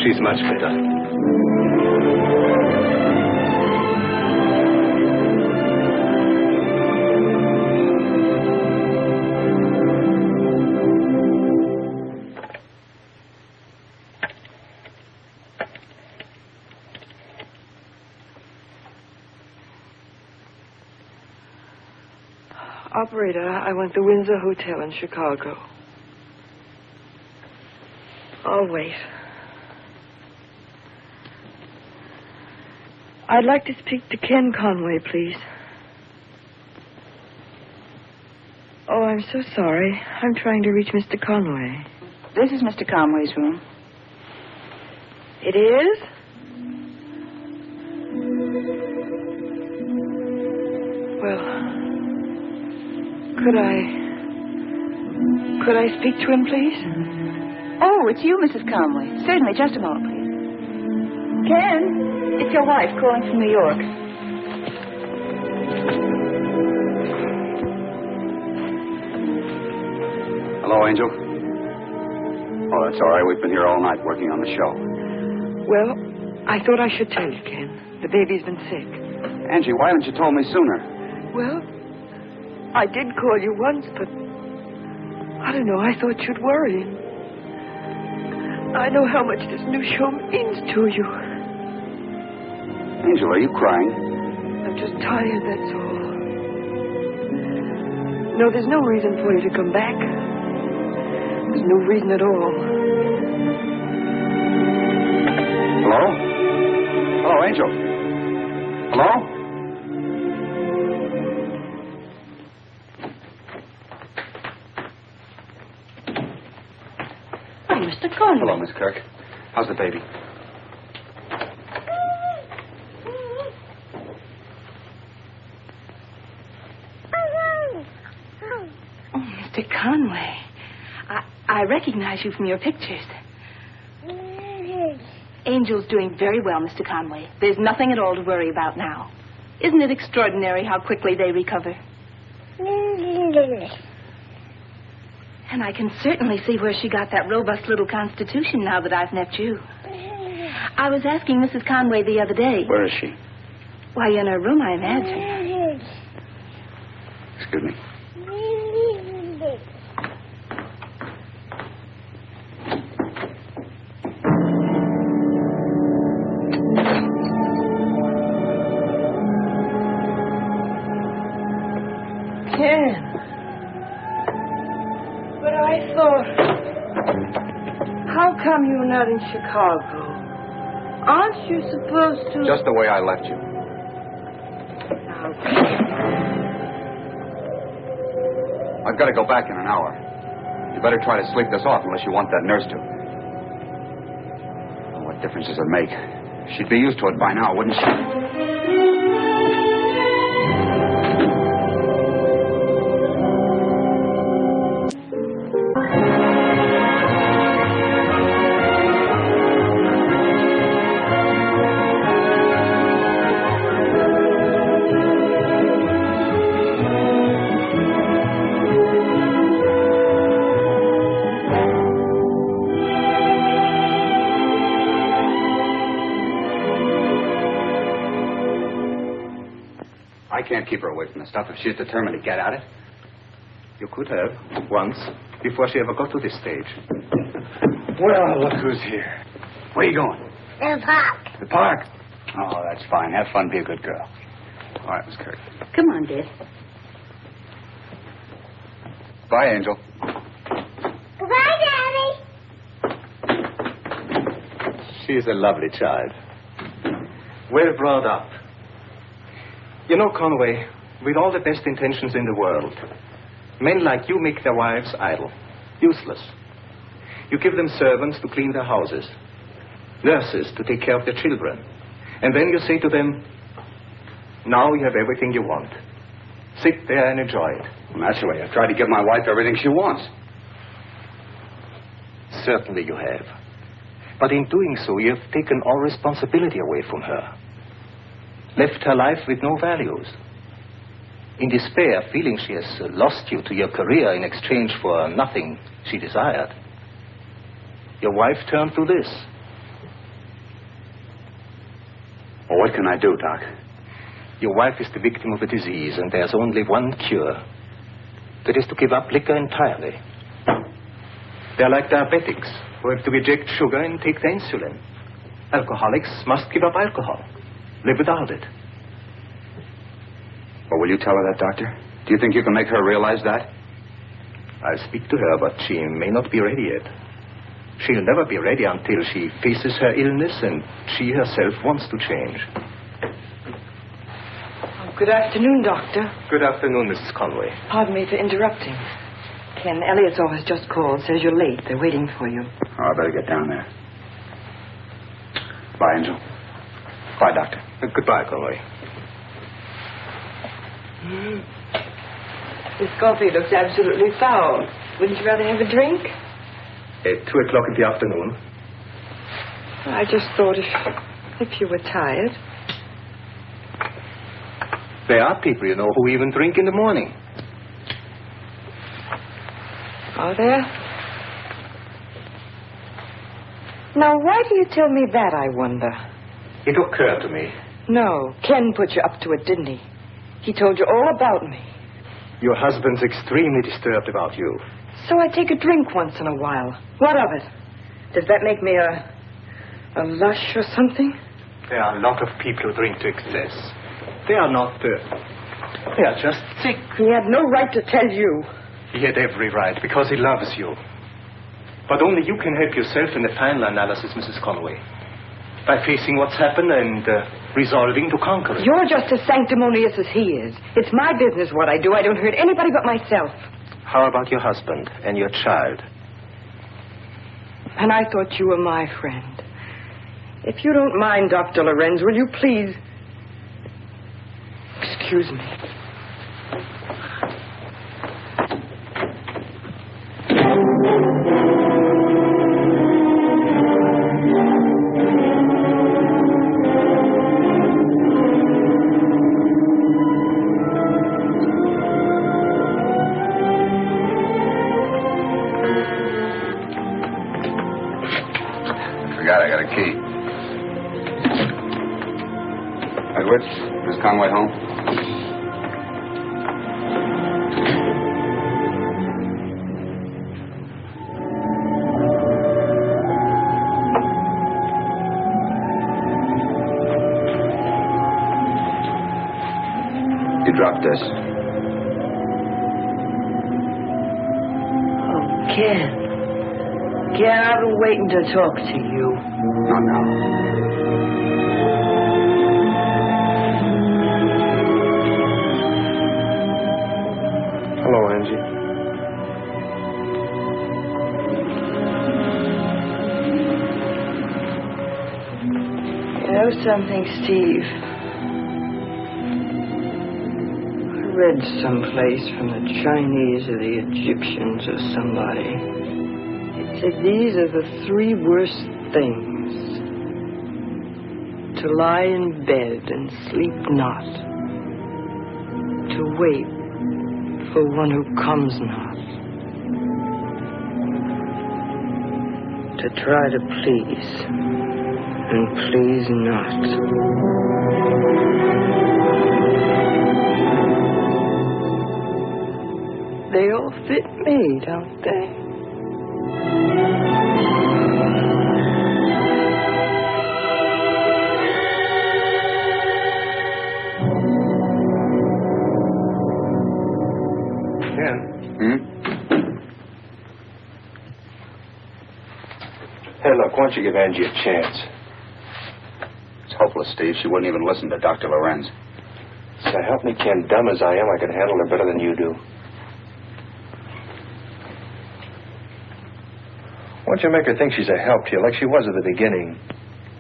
She's much better. Operator, I want the Windsor Hotel in Chicago. I'll wait. I'd like to speak to Ken Conway, please. Oh, I'm so sorry. I'm trying to reach Mr. Conway. This is Mr. Conway's room. It is? Well, could I speak to him, please? Oh, it's you, Mrs. Conway. Certainly, just a moment, please. Ken, it's your wife calling from New York. Hello, Angel. Oh, that's all right. We've been here all night working on the show. Well, I thought I should tell you, Ken. The baby's been sick. Angie, why haven't you told me sooner? Well, I did call you once, but I don't know. I thought you'd worry. I know how much this new show means to you. Angel, are you crying? I'm just tired, that's all. No, there's no reason for you to come back. There's no reason at all. Hello? Hello, Angel. Hello? Oh, Mr. Conway. Hello, Miss Kirk. How's the baby? Oh, Mr. Conway. I recognize you from your pictures. Angel's doing very well, Mr. Conway. There's nothing at all to worry about now. Isn't it extraordinary how quickly they recover? And I can certainly see where she got that robust little constitution now that I've met you. I was asking Mrs. Conway the other day. Where is she? Why, in her room, I imagine. Excuse me. Ken. But I thought... How come you're not in Chicago? Aren't you supposed to... Just the way I left you. Now, I've got to go back in an hour. You better try to sleep this off unless you want that nurse to. Oh, what difference does it make? She'd be used to it by now, wouldn't she? I can't keep her away from the stuff if she's determined to get at it. You could have, once, before she ever got to this stage. Well, look who's here. Where are you going? The park. The park? Oh, that's fine. Have fun. Be a good girl. All right, Miss Kirk. Come on, dear. Bye, Angel. Goodbye, Daddy. She's a lovely child. Well brought up. You know, Conway, with all the best intentions in the world, men like you make their wives idle, useless. You give them servants to clean their houses, nurses to take care of their children, and then you say to them, now you have everything you want. Sit there and enjoy it. Well, naturally, I've tried to give my wife everything she wants. Certainly you have. But in doing so, you have taken all responsibility away from her. Left her life with no values. In despair, feeling she has lost you to your career in exchange for nothing she desired, your wife turned to this. Well, what can I do, Doc? Your wife is the victim of a disease, and there's only one cure. That is to give up liquor entirely. They're like diabetics who have to reject sugar and take the insulin. Alcoholics must give up alcohol. Live without it. Well, will you tell her that, Doctor? Do you think you can make her realize that? I'll speak to her, but she may not be ready yet. She'll never be ready until she faces her illness and she herself wants to change. Good afternoon, Doctor. Good afternoon, Mrs. Conway. Pardon me for interrupting. Ken, Elliott's office just called. Says you're late. They're waiting for you. Oh, I better get down there. Bye, Angel. Bye, Doctor. Goodbye, Conway. This coffee looks absolutely foul. Wouldn't you rather have a drink? At 2 o'clock in the afternoon. I just thought if you were tired. There are people, you know, who even drink in the morning. Are there? Now, why do you tell me that, I wonder? It occurred to me. No, Ken put you up to it, didn't he? He told you all about me. Your husband's extremely disturbed about you. So I take a drink once in a while. What of it? Does that make me a lush or something? There are a lot of people who drink to excess. They are not, they are just sick. He had no right to tell you. He had every right, because he loves you. But only you can help yourself in the final analysis, Mrs. Conway. By facing what's happened and resolving to conquer it. You're just as sanctimonious as he is. It's my business what I do. I don't hurt anybody but myself. How about your husband and your child? And I thought you were my friend. If you don't mind, Dr. Lorenz, will you please... Excuse me. I got a key. Edwards, is Conway home? You dropped this. Oh, Ken. Ken, I've been waiting to talk to you. Not now. Hello, Angie. You know something, Steve? I read someplace from the Chinese or the Egyptians or somebody. It said these are the 3 worst things. To lie in bed and sleep not. To wait for one who comes not. To try to please and please not. They all fit me, don't they? Ken. Hey, look, why don't you give Angie a chance? It's hopeless, Steve. She wouldn't even listen to Dr. Lorenz. So help me, Ken. Dumb as I am, I can handle her better than you do. Why don't you make her think she's a help to you, like she was at the beginning?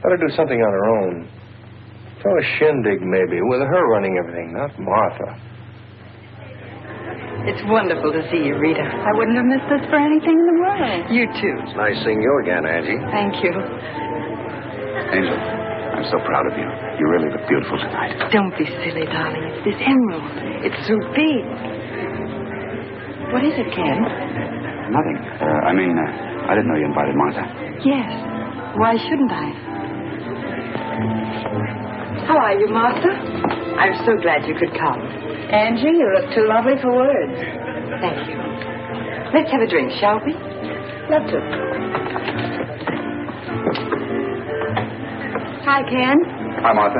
Let her do something on her own. Throw a shindig, maybe, with her running everything, not Martha. It's wonderful to see you, Rita. I wouldn't have missed this for anything in the world. You too. It's nice seeing you again, Angie. Thank you. Angel, I'm so proud of you. You really look beautiful tonight. Don't be silly, darling. It's this emerald. It's so big. What is it, Ken? Nothing. I didn't know you invited Martha. Yes. Why shouldn't I? How are you, Martha? I'm so glad you could come. Angie, you look too lovely for words. Thank you. Let's have a drink, shall we? Love to. Hi, Ken. Hi, Martha.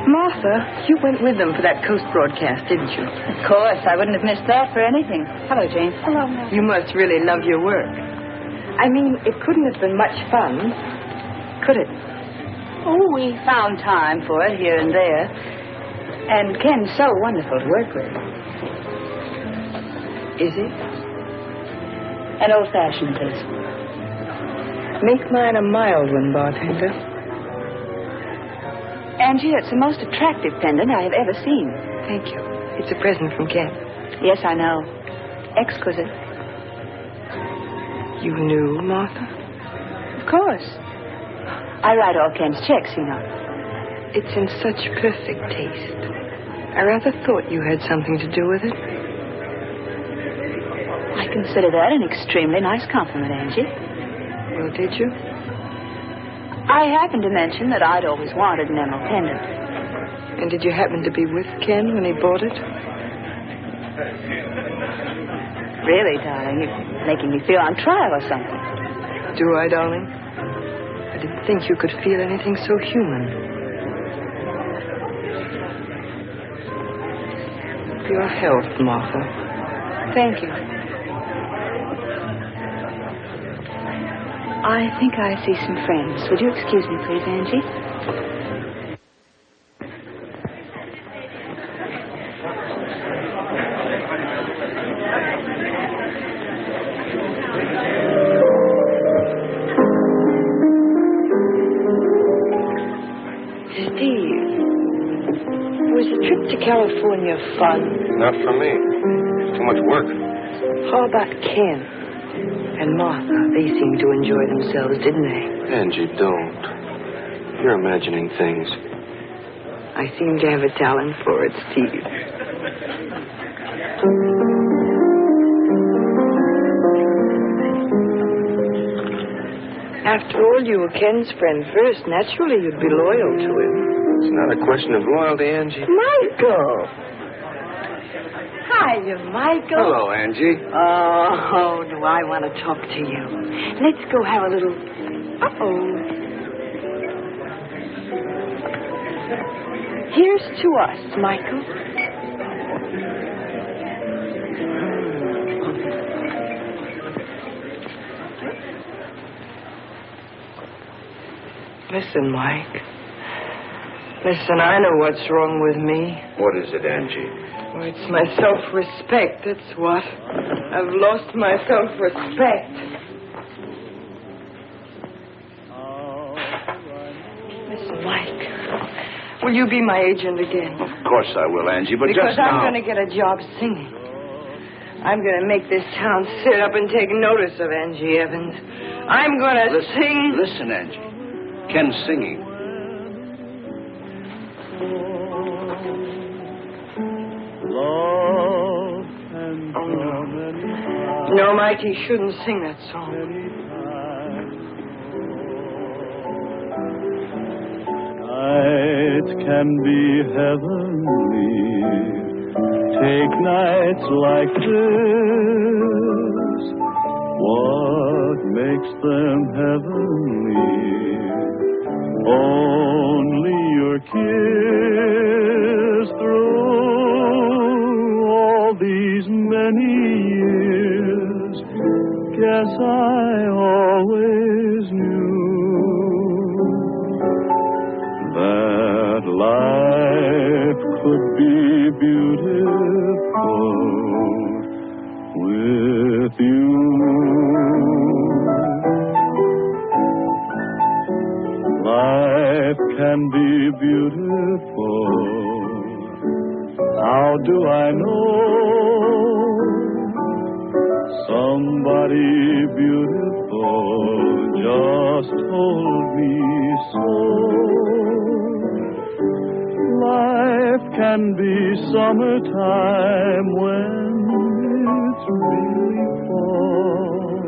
Martha, you went with them for that Coast broadcast, didn't you? Of course. I wouldn't have missed that for anything. Hello, Jane. Hello. You must really love your work. I mean, it couldn't have been much fun, could it? Oh, we found time for it here and there. And Ken's so wonderful to work with. Is he? An old-fashioned it is. Make mine a mild one, bartender. Angie, it's the most attractive pendant I have ever seen. Thank you. It's a present from Ken. Yes, I know. Exquisite. You knew, Martha? Of course. I write all Ken's checks, you know. It's in such perfect taste. I rather thought you had something to do with it. I consider that an extremely nice compliment, Angie. Well, did you? I happened to mention that I'd always wanted an emerald pendant. And did you happen to be with Ken when he bought it? Really, darling, you're making me feel on trial or something. Do I, darling? I didn't think you could feel anything so human. Your health, Martha. Thank you. I think I see some friends. Would you excuse me, please, Angie? California fun? Not for me. It's too much work. How about Ken and Martha? They seemed to enjoy themselves, didn't they? Angie, don't. You're imagining things. I seem to have a talent for it, Steve. After all, you were Ken's friend first. Naturally, you'd be loyal to him. It's not a question of loyalty, Angie. Michael! Hiya, Michael. Hello, Angie. Oh, do I want to talk to you. Let's go have a little... Uh-oh. Here's to us, Michael. Listen, Mike. Listen, I know what's wrong with me. What is it, Angie? Oh, it's my self-respect, that's what. I've lost my self-respect. Listen, Mike. Will you be my agent again? Of course I will, Angie, but because just now... I'm going to get a job singing. I'm going to make this town sit up and take notice of Angie Evans. I'm going to sing... Listen, Angie. Ken's singing. No, Mike, he shouldn't sing that song. Nights can be heavenly. Take nights like this. What makes them heavenly? Only your kiss through life could be beautiful with you. Life can be beautiful. How do I know? Somebody beautiful just told me so. Life can be summertime when it's really fall.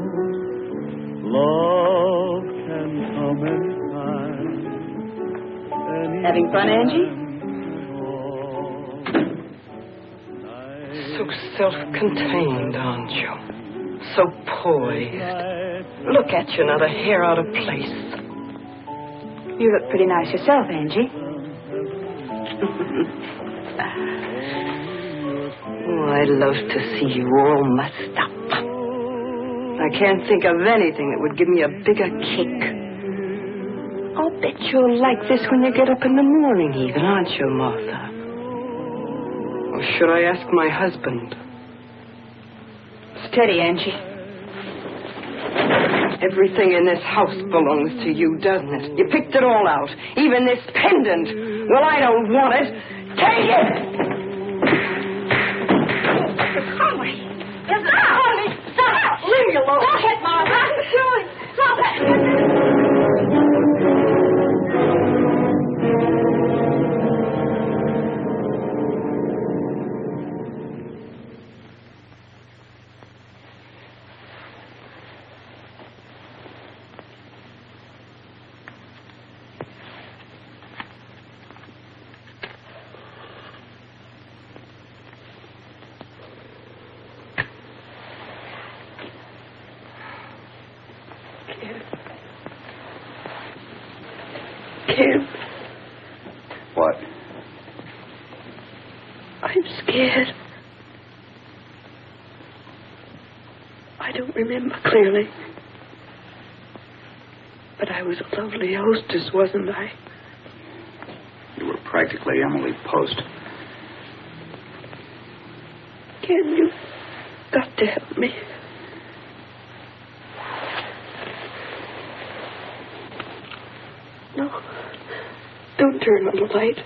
Love can come anytime. Having fun, Angie? So self-contained, aren't you? So poised. Look at you, not a hair out of place. You look pretty nice yourself, Angie. Oh, I love to see you all mussed up. I can't think of anything that would give me a bigger kick. I'll bet you're like this when you get up in the morning even, aren't you, Martha? Or should I ask my husband? Steady, Angie. Everything in this house belongs to you, doesn't it? You picked it all out. Even this pendant. Well, I don't want it. Take it! Conway! Conway! Stop! Leave me alone! Stop it, Martha! Stop it! Ken, What? I'm scared. I don't remember clearly. But I was a lovely hostess, wasn't I? You were practically Emily Post. Ken, you've got to help me. No. Don't turn on the light.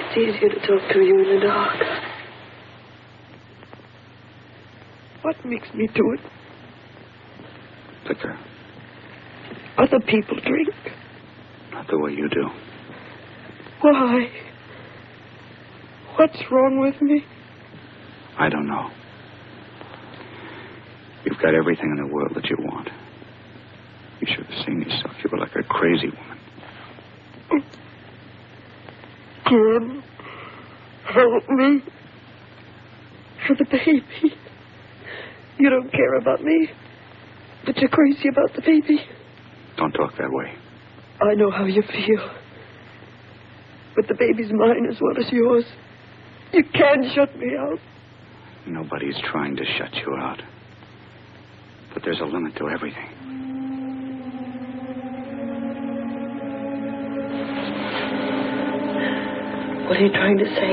It's easier to talk to you in the dark. What makes me do it? Liquor. Other people drink. Not the way you do. Why? What's wrong with me? I don't know. You've got everything in the world that you want. You should have seen yourself. You were like a crazy woman. Ken, help me. For the baby. You don't care about me, but you're crazy about the baby. Don't talk that way. I know how you feel. But the baby's mine as well as yours. You can't shut me out. Nobody's trying to shut you out. But there's a limit to everything. What are you trying to say?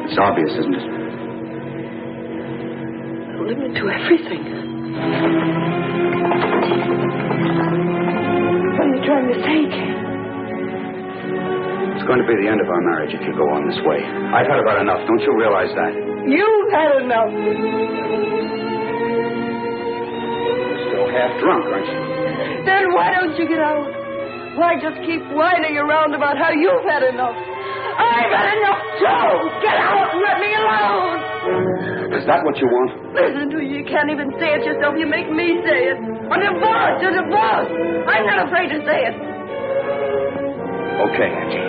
It's obvious, isn't it? A limit to everything. What are you trying to say, Ken? It's going to be the end of our marriage if you go on this way. I've had about enough. Don't you realize that? You've had enough. You're still half drunk, aren't you? Then why don't you get out? Why just keep whining around about how you've had enough? I've had enough too! Get out and let me alone! Is that what you want? Listen to you. You can't even say it yourself. You make me say it. A divorce! A divorce! I'm not afraid to say it. Okay, Angie.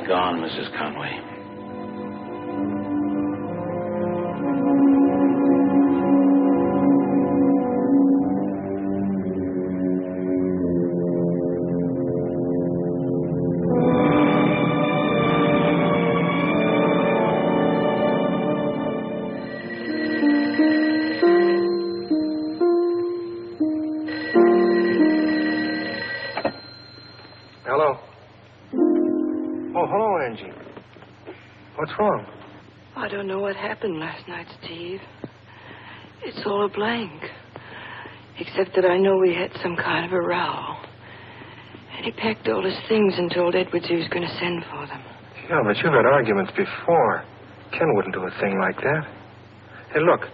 gone, Mrs. Conway. Hello. Oh, hello, Angie. What's wrong? I don't know what happened last night, Steve. It's all a blank. Except that I know we had some kind of a row. And he packed all his things and told Edwards he was going to send for them. Yeah, but you've had arguments before. Ken wouldn't do a thing like that. Hey, look.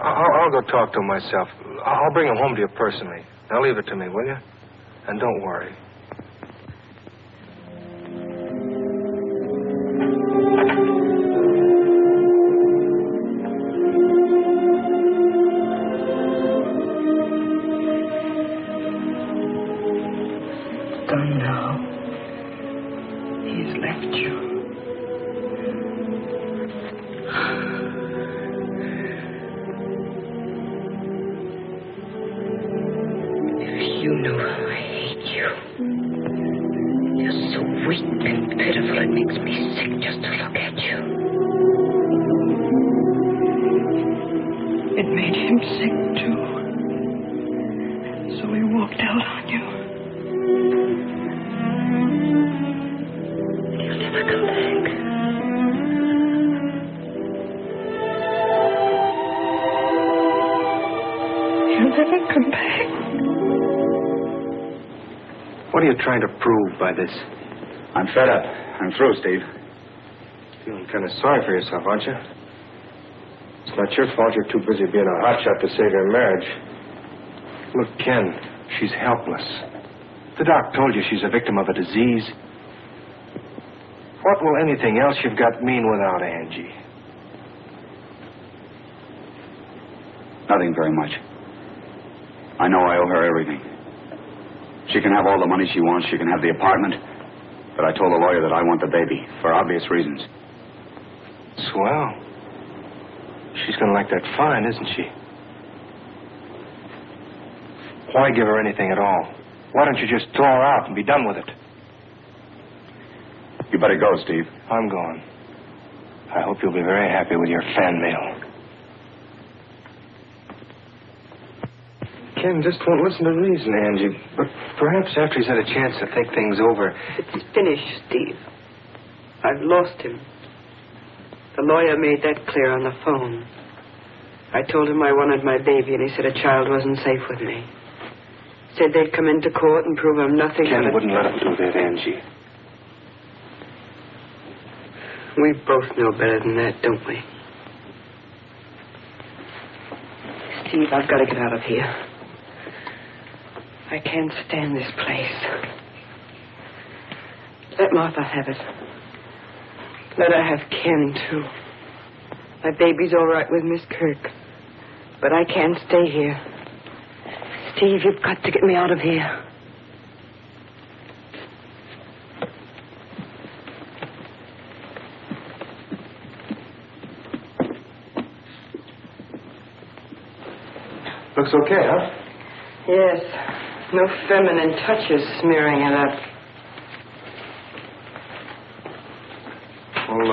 I'll go talk to him myself. I'll bring him home to you personally. Now leave it to me, will you? And don't worry. Gone now. He's left you. If you knew how I hate you. You're so weak and pitiful, it makes me sick just to look at you. It made him sick, too. So he walked out on you. He'll never come back. He'll never come back. What are you trying to prove by this? I'm fed up. I'm through, Steve. Feeling kind of sorry for yourself, aren't you? It's not your fault you're too busy being a hotshot to save your marriage. Look, Ken, she's helpless. The doc told you she's a victim of a disease. What will anything else you've got mean without Angie? Nothing very much. I know I owe her everything. She can have all the money she wants. She can have the apartment. But I told the lawyer that I want the baby for obvious reasons. Swell. She's going to like that fine, isn't she? Why give her anything at all? Why don't you just throw her out and be done with it? You better go, Steve. I'm going. I hope you'll be very happy with your fan mail. Ken just won't listen to reason, Angie. But perhaps after he's had a chance to think things over... It's finished, Steve. I've lost him. The lawyer made that clear on the phone. I told him I wanted my baby, and he said a child wasn't safe with me. Said they'd come into court and prove I'm nothing Ken but... wouldn't let him do that, Angie. We both know better than that, don't we? Steve, I've got to get out of here. I can't stand this place. Let Martha have it. Let her have Ken, too. My baby's all right with Miss Kirk. But I can't stay here. Steve, you've got to get me out of here. Looks okay, huh? Yes. No feminine touches smearing it up. Well,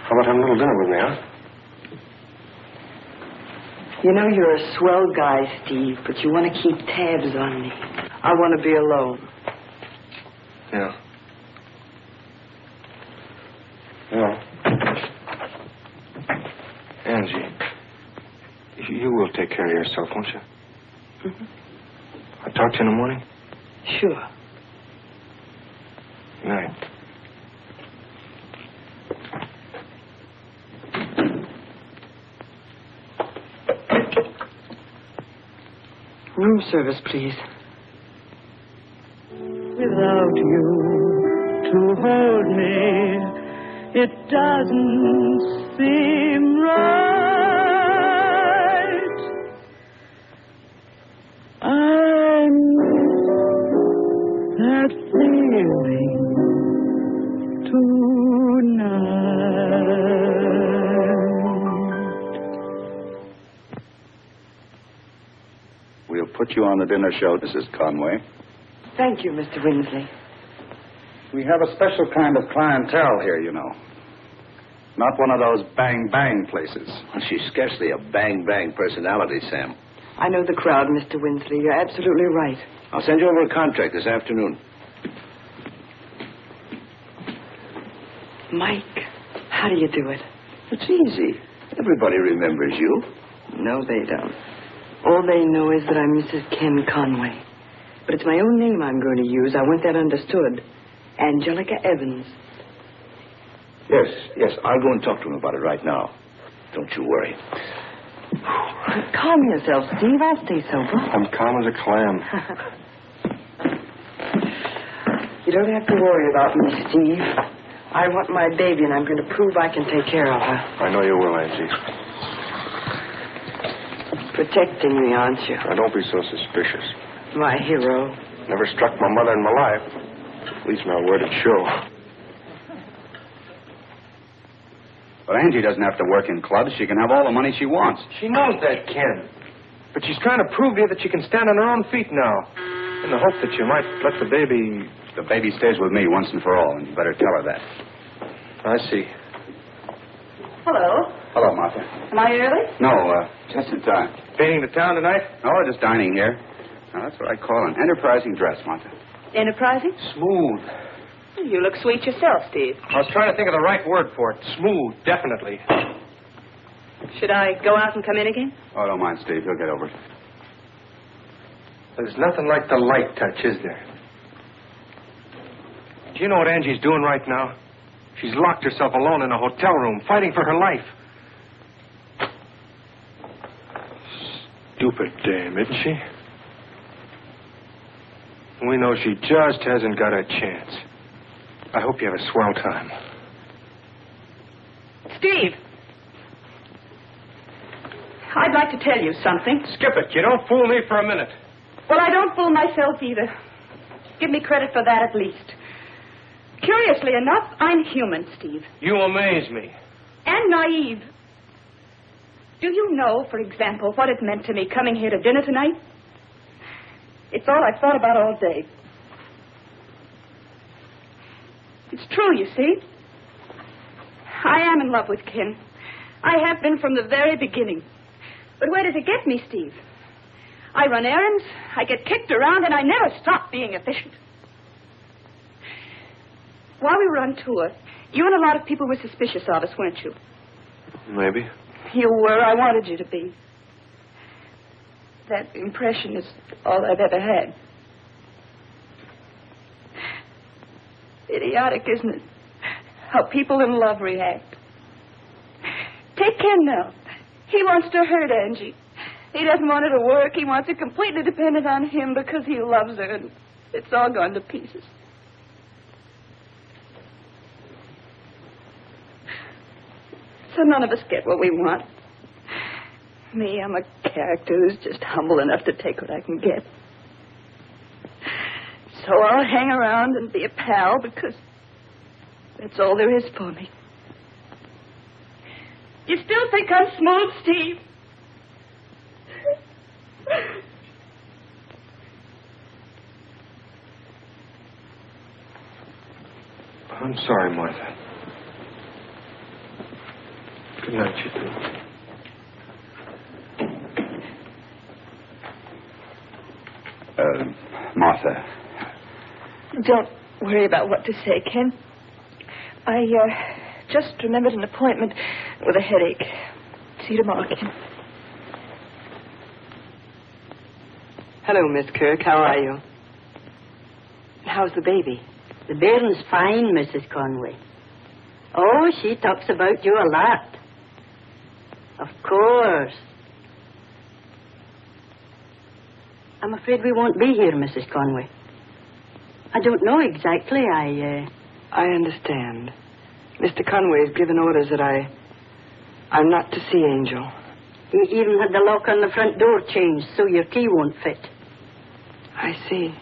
how about having a little dinner with me, huh? You know you're a swell guy, Steve, but you want to keep tabs on me. I want to be alone. Yeah. Yeah. Angie, you will take care of yourself, won't you? Mm-hmm. I'll talk to you in the morning. Sure. Good night. Room service, please. Without you to hold me, it doesn't seem right. I miss that feeling We'll put you on the dinner show, Mrs. Conway. Thank you, Mr. Winsley. We have a special kind of clientele here, you know. Not one of those bang-bang places. She's scarcely a bang-bang personality, Sam. I know the crowd, Mr. Winsley. You're absolutely right. I'll send you over a contract this afternoon. Mike, how do you do it? It's easy. Everybody remembers you. No, they don't. All they know is that I'm Mrs. Ken Conway. But it's my own name I'm going to use. I want that understood. Angelica Evans. Yes, I'll go and talk to him about it right now. Don't you worry. Calm yourself, Steve. I'll stay sober. I'm calm as a clam. You don't have to worry about me, Steve. I want my baby, and I'm going to prove I can take care of her. I know you will, Angie. Protecting me, aren't you? Now, don't be so suspicious. My hero. Never struck my mother in my life. At least my word would show. But Angie doesn't have to work in clubs. She can have all the money she wants. She knows that, Ken. But she's trying to prove to you that she can stand on her own feet now. In the hope that you might let the baby... The baby stays with me once and for all, and you better tell her that. I see. Hello. Hello, Martha. Am I early? No, just in time. Painting the town tonight? No, just dining here. Now, that's what I call an enterprising dress, Martha. Enterprising? Smooth. You look sweet yourself, Steve. I was trying to think of the right word for it. Smooth, definitely. Should I go out and come in again? Oh, don't mind, Steve. He'll get over it. There's nothing like the light touch, is there? Do you know what Angie's doing right now? She's locked herself alone in a hotel room, fighting for her life. Stupid dame, isn't she? We know she just hasn't got a chance. I hope you have a swell time. Steve! I'd like to tell you something. Skip it. You don't fool me for a minute. Well, I don't fool myself either. Give me credit for that at least. Curiously enough, I'm human, Steve. You amaze me. And naive. Do you know, for example, what it meant to me coming here to dinner tonight? It's all I've thought about all day. It's true, you see. I am in love with Ken. I have been from the very beginning. But where does it get me, Steve? I run errands, I get kicked around, and I never stop being efficient. While we were on tour, you and a lot of people were suspicious of us, weren't you? Maybe. You were. I wanted you to be. That impression is all I've ever had. Idiotic, isn't it? How people in love react. Take Ken now. He wants to hurt Angie. He doesn't want her to work. He wants her completely dependent on him because he loves her, and it's all gone to pieces. So none of us get what we want. Me, I'm a character who's just humble enough to take what I can get. So I'll hang around and be a pal because that's all there is for me. You still think I'm smooth, Steve? I'm sorry, Martha. Good night, you two. Martha. Don't worry about what to say, Ken. I just remembered an appointment with a headache. See you tomorrow, Ken. Hello, Miss Kirk. How are you? How's the baby? The bairn's fine, Mrs. Conway. Oh, she talks about you a lot. Of course. I'm afraid we won't be here, Mrs. Conway. I don't know exactly. I understand. Mr. Conway's given orders that I'm not to see Angel. He even had the lock on the front door changed so your key won't fit. I see.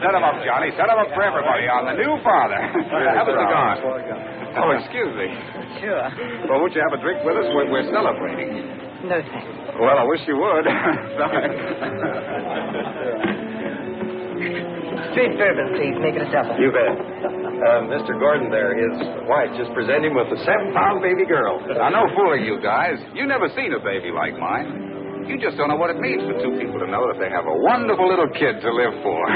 set him up, Johnny. Set him up for everybody on the new father. Have a cigar. Oh, excuse me. Sure. Well, won't you have a drink with us? We're celebrating. No, thanks. Well, I wish you would. Sorry. Straight bourbon, please. Make it a double. You bet. Mr. Gordon there, his wife just presented him with a 7-pound baby girl. Now, no fooling you guys. You never seen a baby like mine. You just don't know what it means for two people to know that they have a wonderful little kid to live for.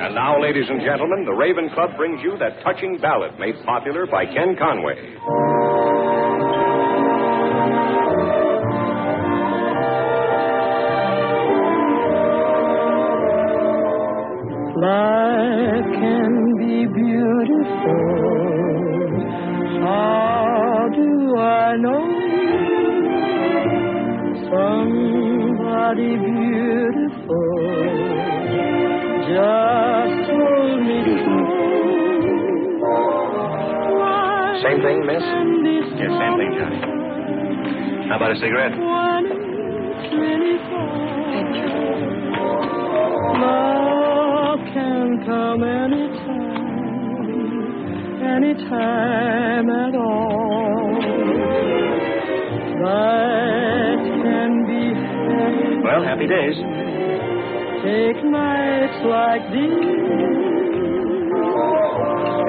And now, ladies and gentlemen, the Raven Club brings you that touching ballad made popular by Ken Conway. Life can be beautiful. How do I know? Somebody beautiful just told me so. Same thing, miss? Yes, same thing, Johnny. How about a cigarette? Thank you. Love can come anytime at all. Life can be happy. Well, happy days. Take nights like these.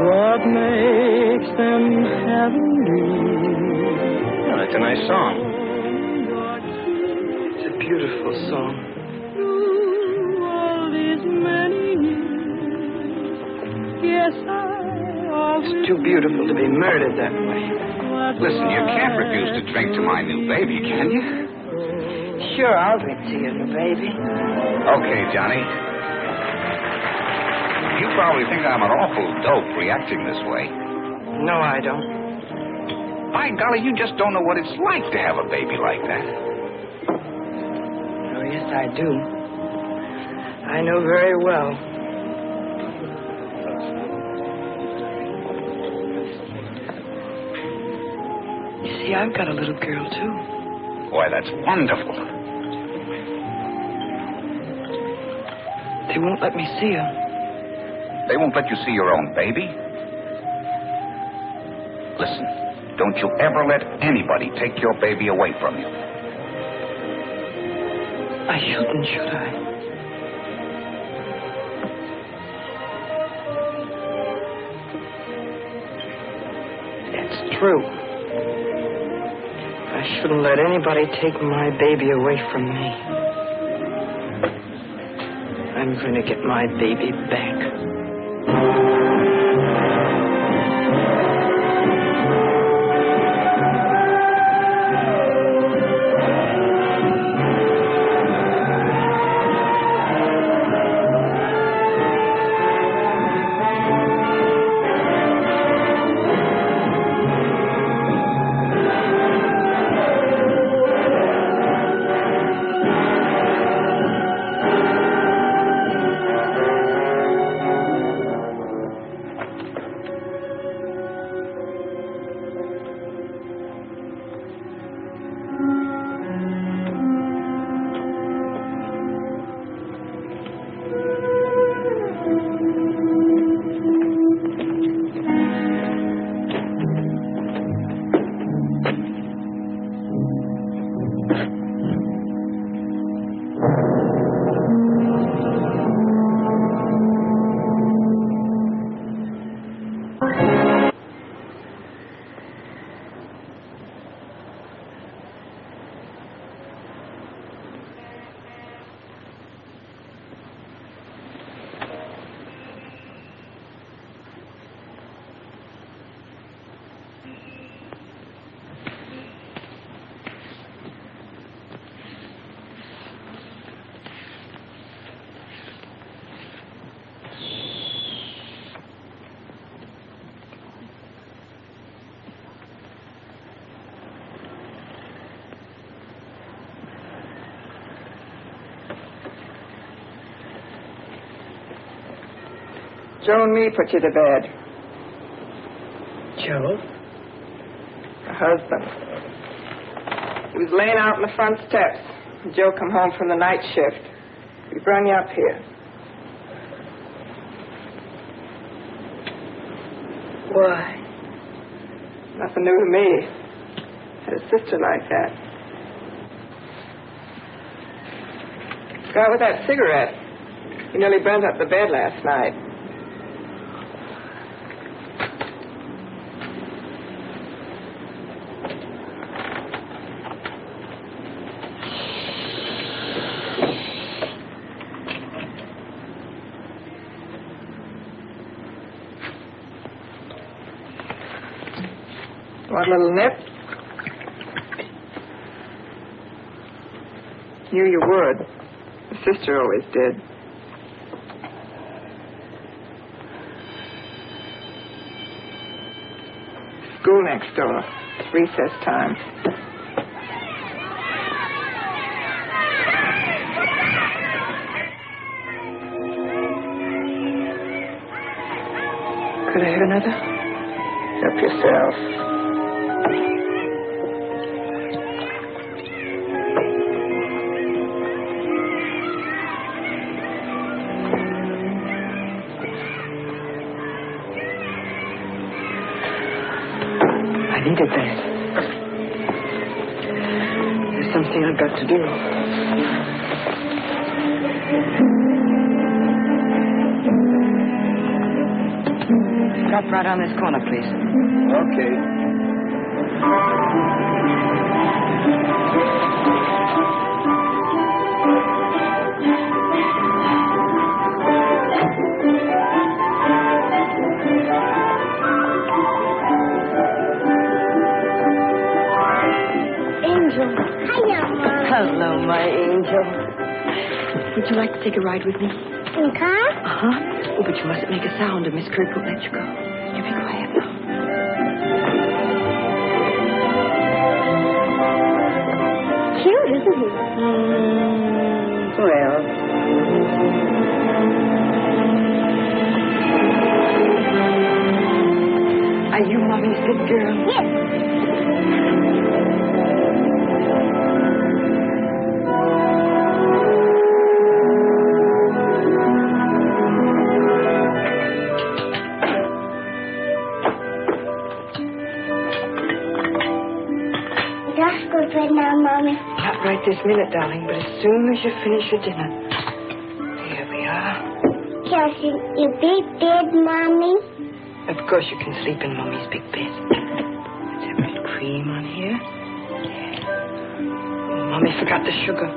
What makes them heavenly? Well, that's a nice song. It's a beautiful song. All these many years, yes, It's too beautiful to be murdered that way. Listen, you can't refuse to drink to my new baby, can you? Sure, I'll drink to your new baby. Okay, Johnny. You probably think I'm an awful dope reacting this way. No, I don't. By golly, you just don't know what it's like to have a baby like that. Oh, yes, I do. I know very well. You see, I've got a little girl, too. Why, that's wonderful. They won't let me see her. They won't let you see your own baby? Listen, don't you ever let anybody take your baby away from you. I shouldn't, should I? It's true. I shouldn't let anybody take my baby away from me. I'm going to get my baby back. Joe and me put you to bed. Joe? Her husband. He was laying out on the front steps. Joe come home from the night shift. We brung you up here. Why? Nothing new to me. Had a sister like that. Got with that cigarette. He nearly burnt up the bed last night. Want a little nip? Knew you would. The sister always did. School next door. It's recess time. Could I have another? Help yourself. I needed that. There's something I've got to do. Stop right on this corner, please. Okay. Hello, my angel. Would you like to take a ride with me? In the car? Uh-huh. Oh, but you mustn't make a sound or Miss Kirk will let you go. You be quiet now. Cute, isn't he? Well. Are you Mommy's good girl? Yes. Right now, Mommy. Not right this minute, darling, but as soon as you finish your dinner. Here we are. Can I sleep in your big bed, Mommy? Of course you can sleep in Mommy's big bed. Let's have a little cream on here. Yeah. Mommy forgot the sugar.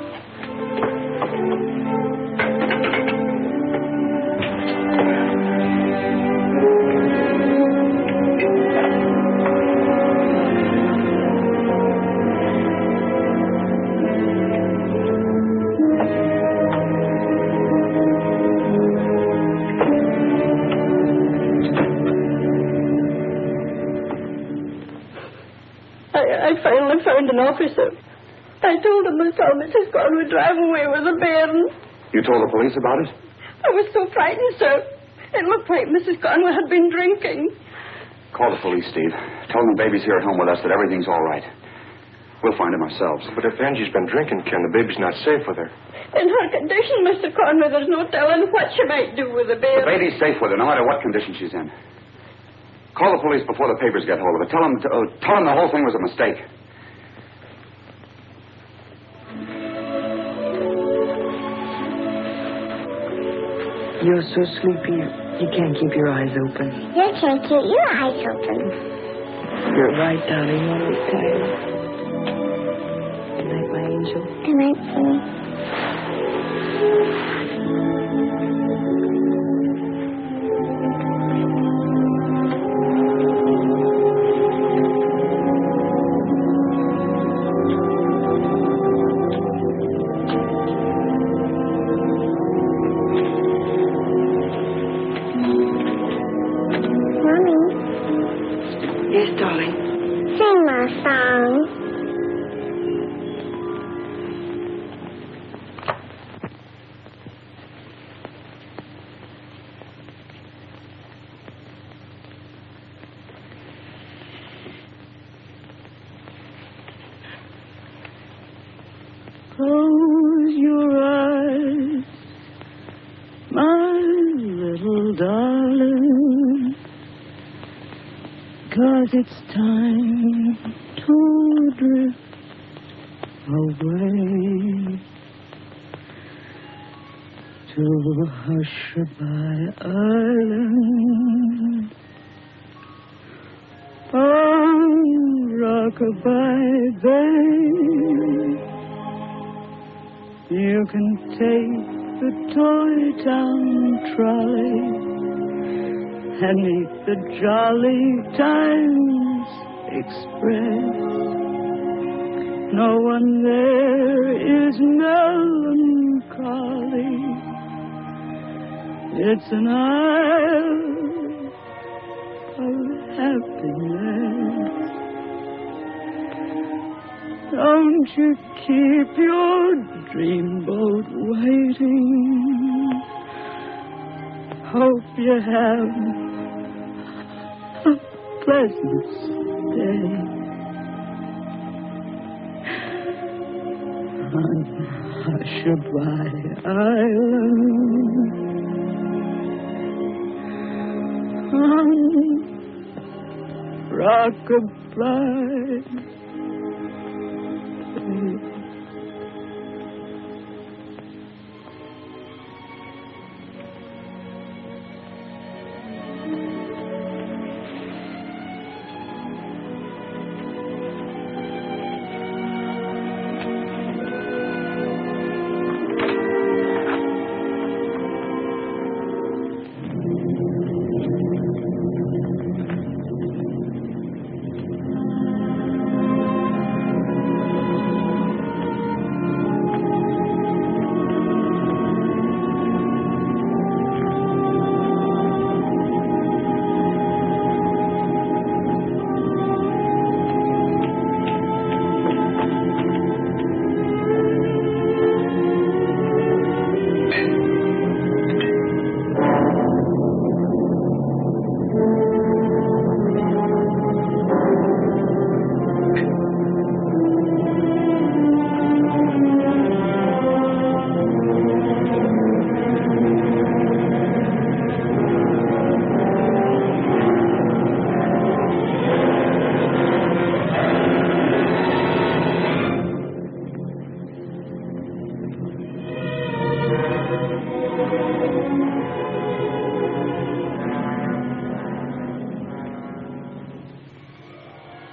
I finally found an officer. I told him I saw Mrs. Conway driving away with a bairn. You told the police about it? I was so frightened, sir. It looked like Mrs. Conway had been drinking. Call the police, Steve. Tell them the baby's here at home with us, that everything's all right. We'll find him ourselves. But if Angie's been drinking, Ken, the baby's not safe with her. In her condition, Mr. Conway, there's no telling what she might do with the baby. The baby's safe with her, no matter what condition she's in. Call the police before the papers get hold of it. Tell them the whole thing was a mistake. You're so sleepy, you can't keep your eyes open. You can't keep your eyes open. You're right, darling, all the time. Good night, my angel. Good night, Sue. Yes, darling. Sing my song. 'cause it's time to drift away to Hushabye Island on Rockabye Bay. You can take the Toy Town trolley and meet the Jolly Times Express. No one there is melancholy. It's an isle of happiness. Don't you keep your dreamboat waiting. Hope you have a pleasant stay on Hushabye Island. On Rockabye.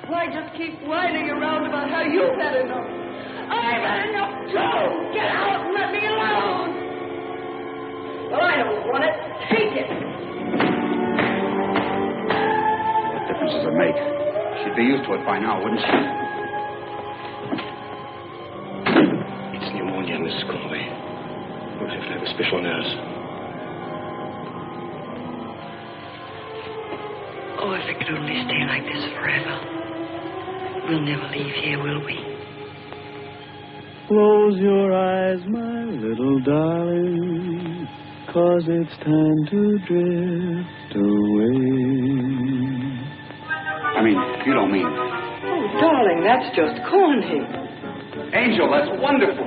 Why just keep whining around about how you've had enough? I've had enough too. Get out and let me alone. Well, I don't want it. Take it. What difference does it make? She'd be used to it by now, wouldn't she? It's pneumonia, Mrs. Conway. We'll have to have a special nurse. Oh, if it could only stay like this forever. We'll never leave here, will we? Close your eyes, my little darling, 'cause it's time to drift away. I mean, you don't mean... Oh, darling, that's just corny. Angel, that's wonderful.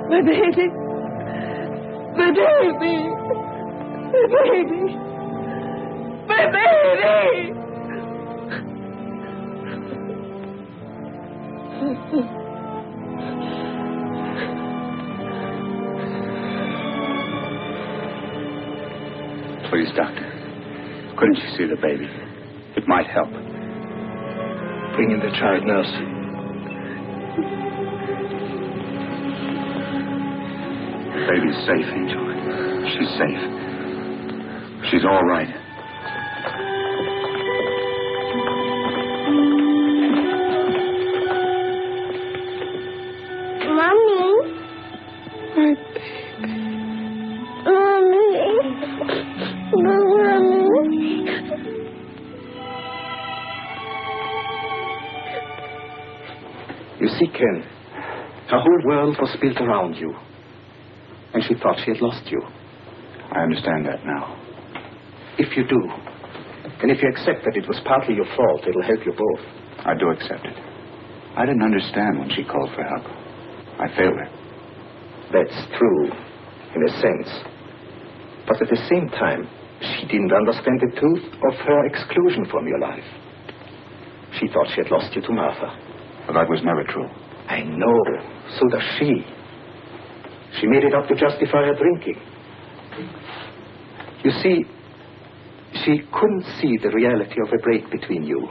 My baby. My baby. My baby. My baby. couldn't you see the baby? It might help. Bring in the child nurse. The baby's safe, Angel. She's safe. She's all right. Mommy. Mommy. You see, Ken, her whole world was built around you. And she thought she had lost you. I understand that now. If you do, and if you accept that it was partly your fault, it'll help you both. I do accept it. I didn't understand when she called for help. I failed her. That's true, in a sense. But at the same time, she didn't understand the truth of her exclusion from your life. She thought she had lost you to Martha. But that was never true. I know. So does she. She made it up to justify her drinking. You see, she couldn't see the reality of a break between you.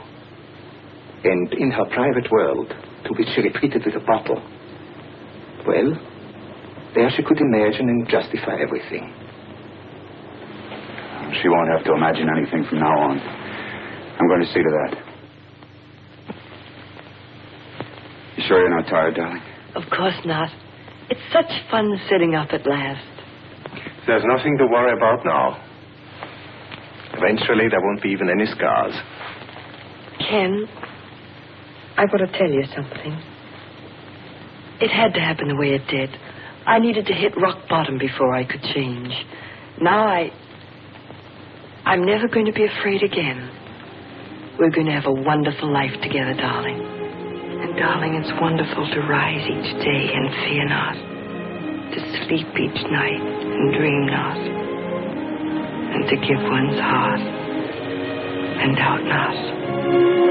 And in her private world, to which she retreated with a bottle, well, there she could imagine and justify everything. She won't have to imagine anything from now on. I'm going to see to that. You sure you're not tired, darling? Of course not. It's such fun sitting up at last. There's nothing to worry about now. Eventually, there won't be even any scars. Ken, I want to tell you something. It had to happen the way it did. I needed to hit rock bottom before I could change. Now I'm never going to be afraid again. We're going to have a wonderful life together, darling. And, darling, it's wonderful to rise each day and fear not, to sleep each night and dream not, and to give one's heart and doubt not.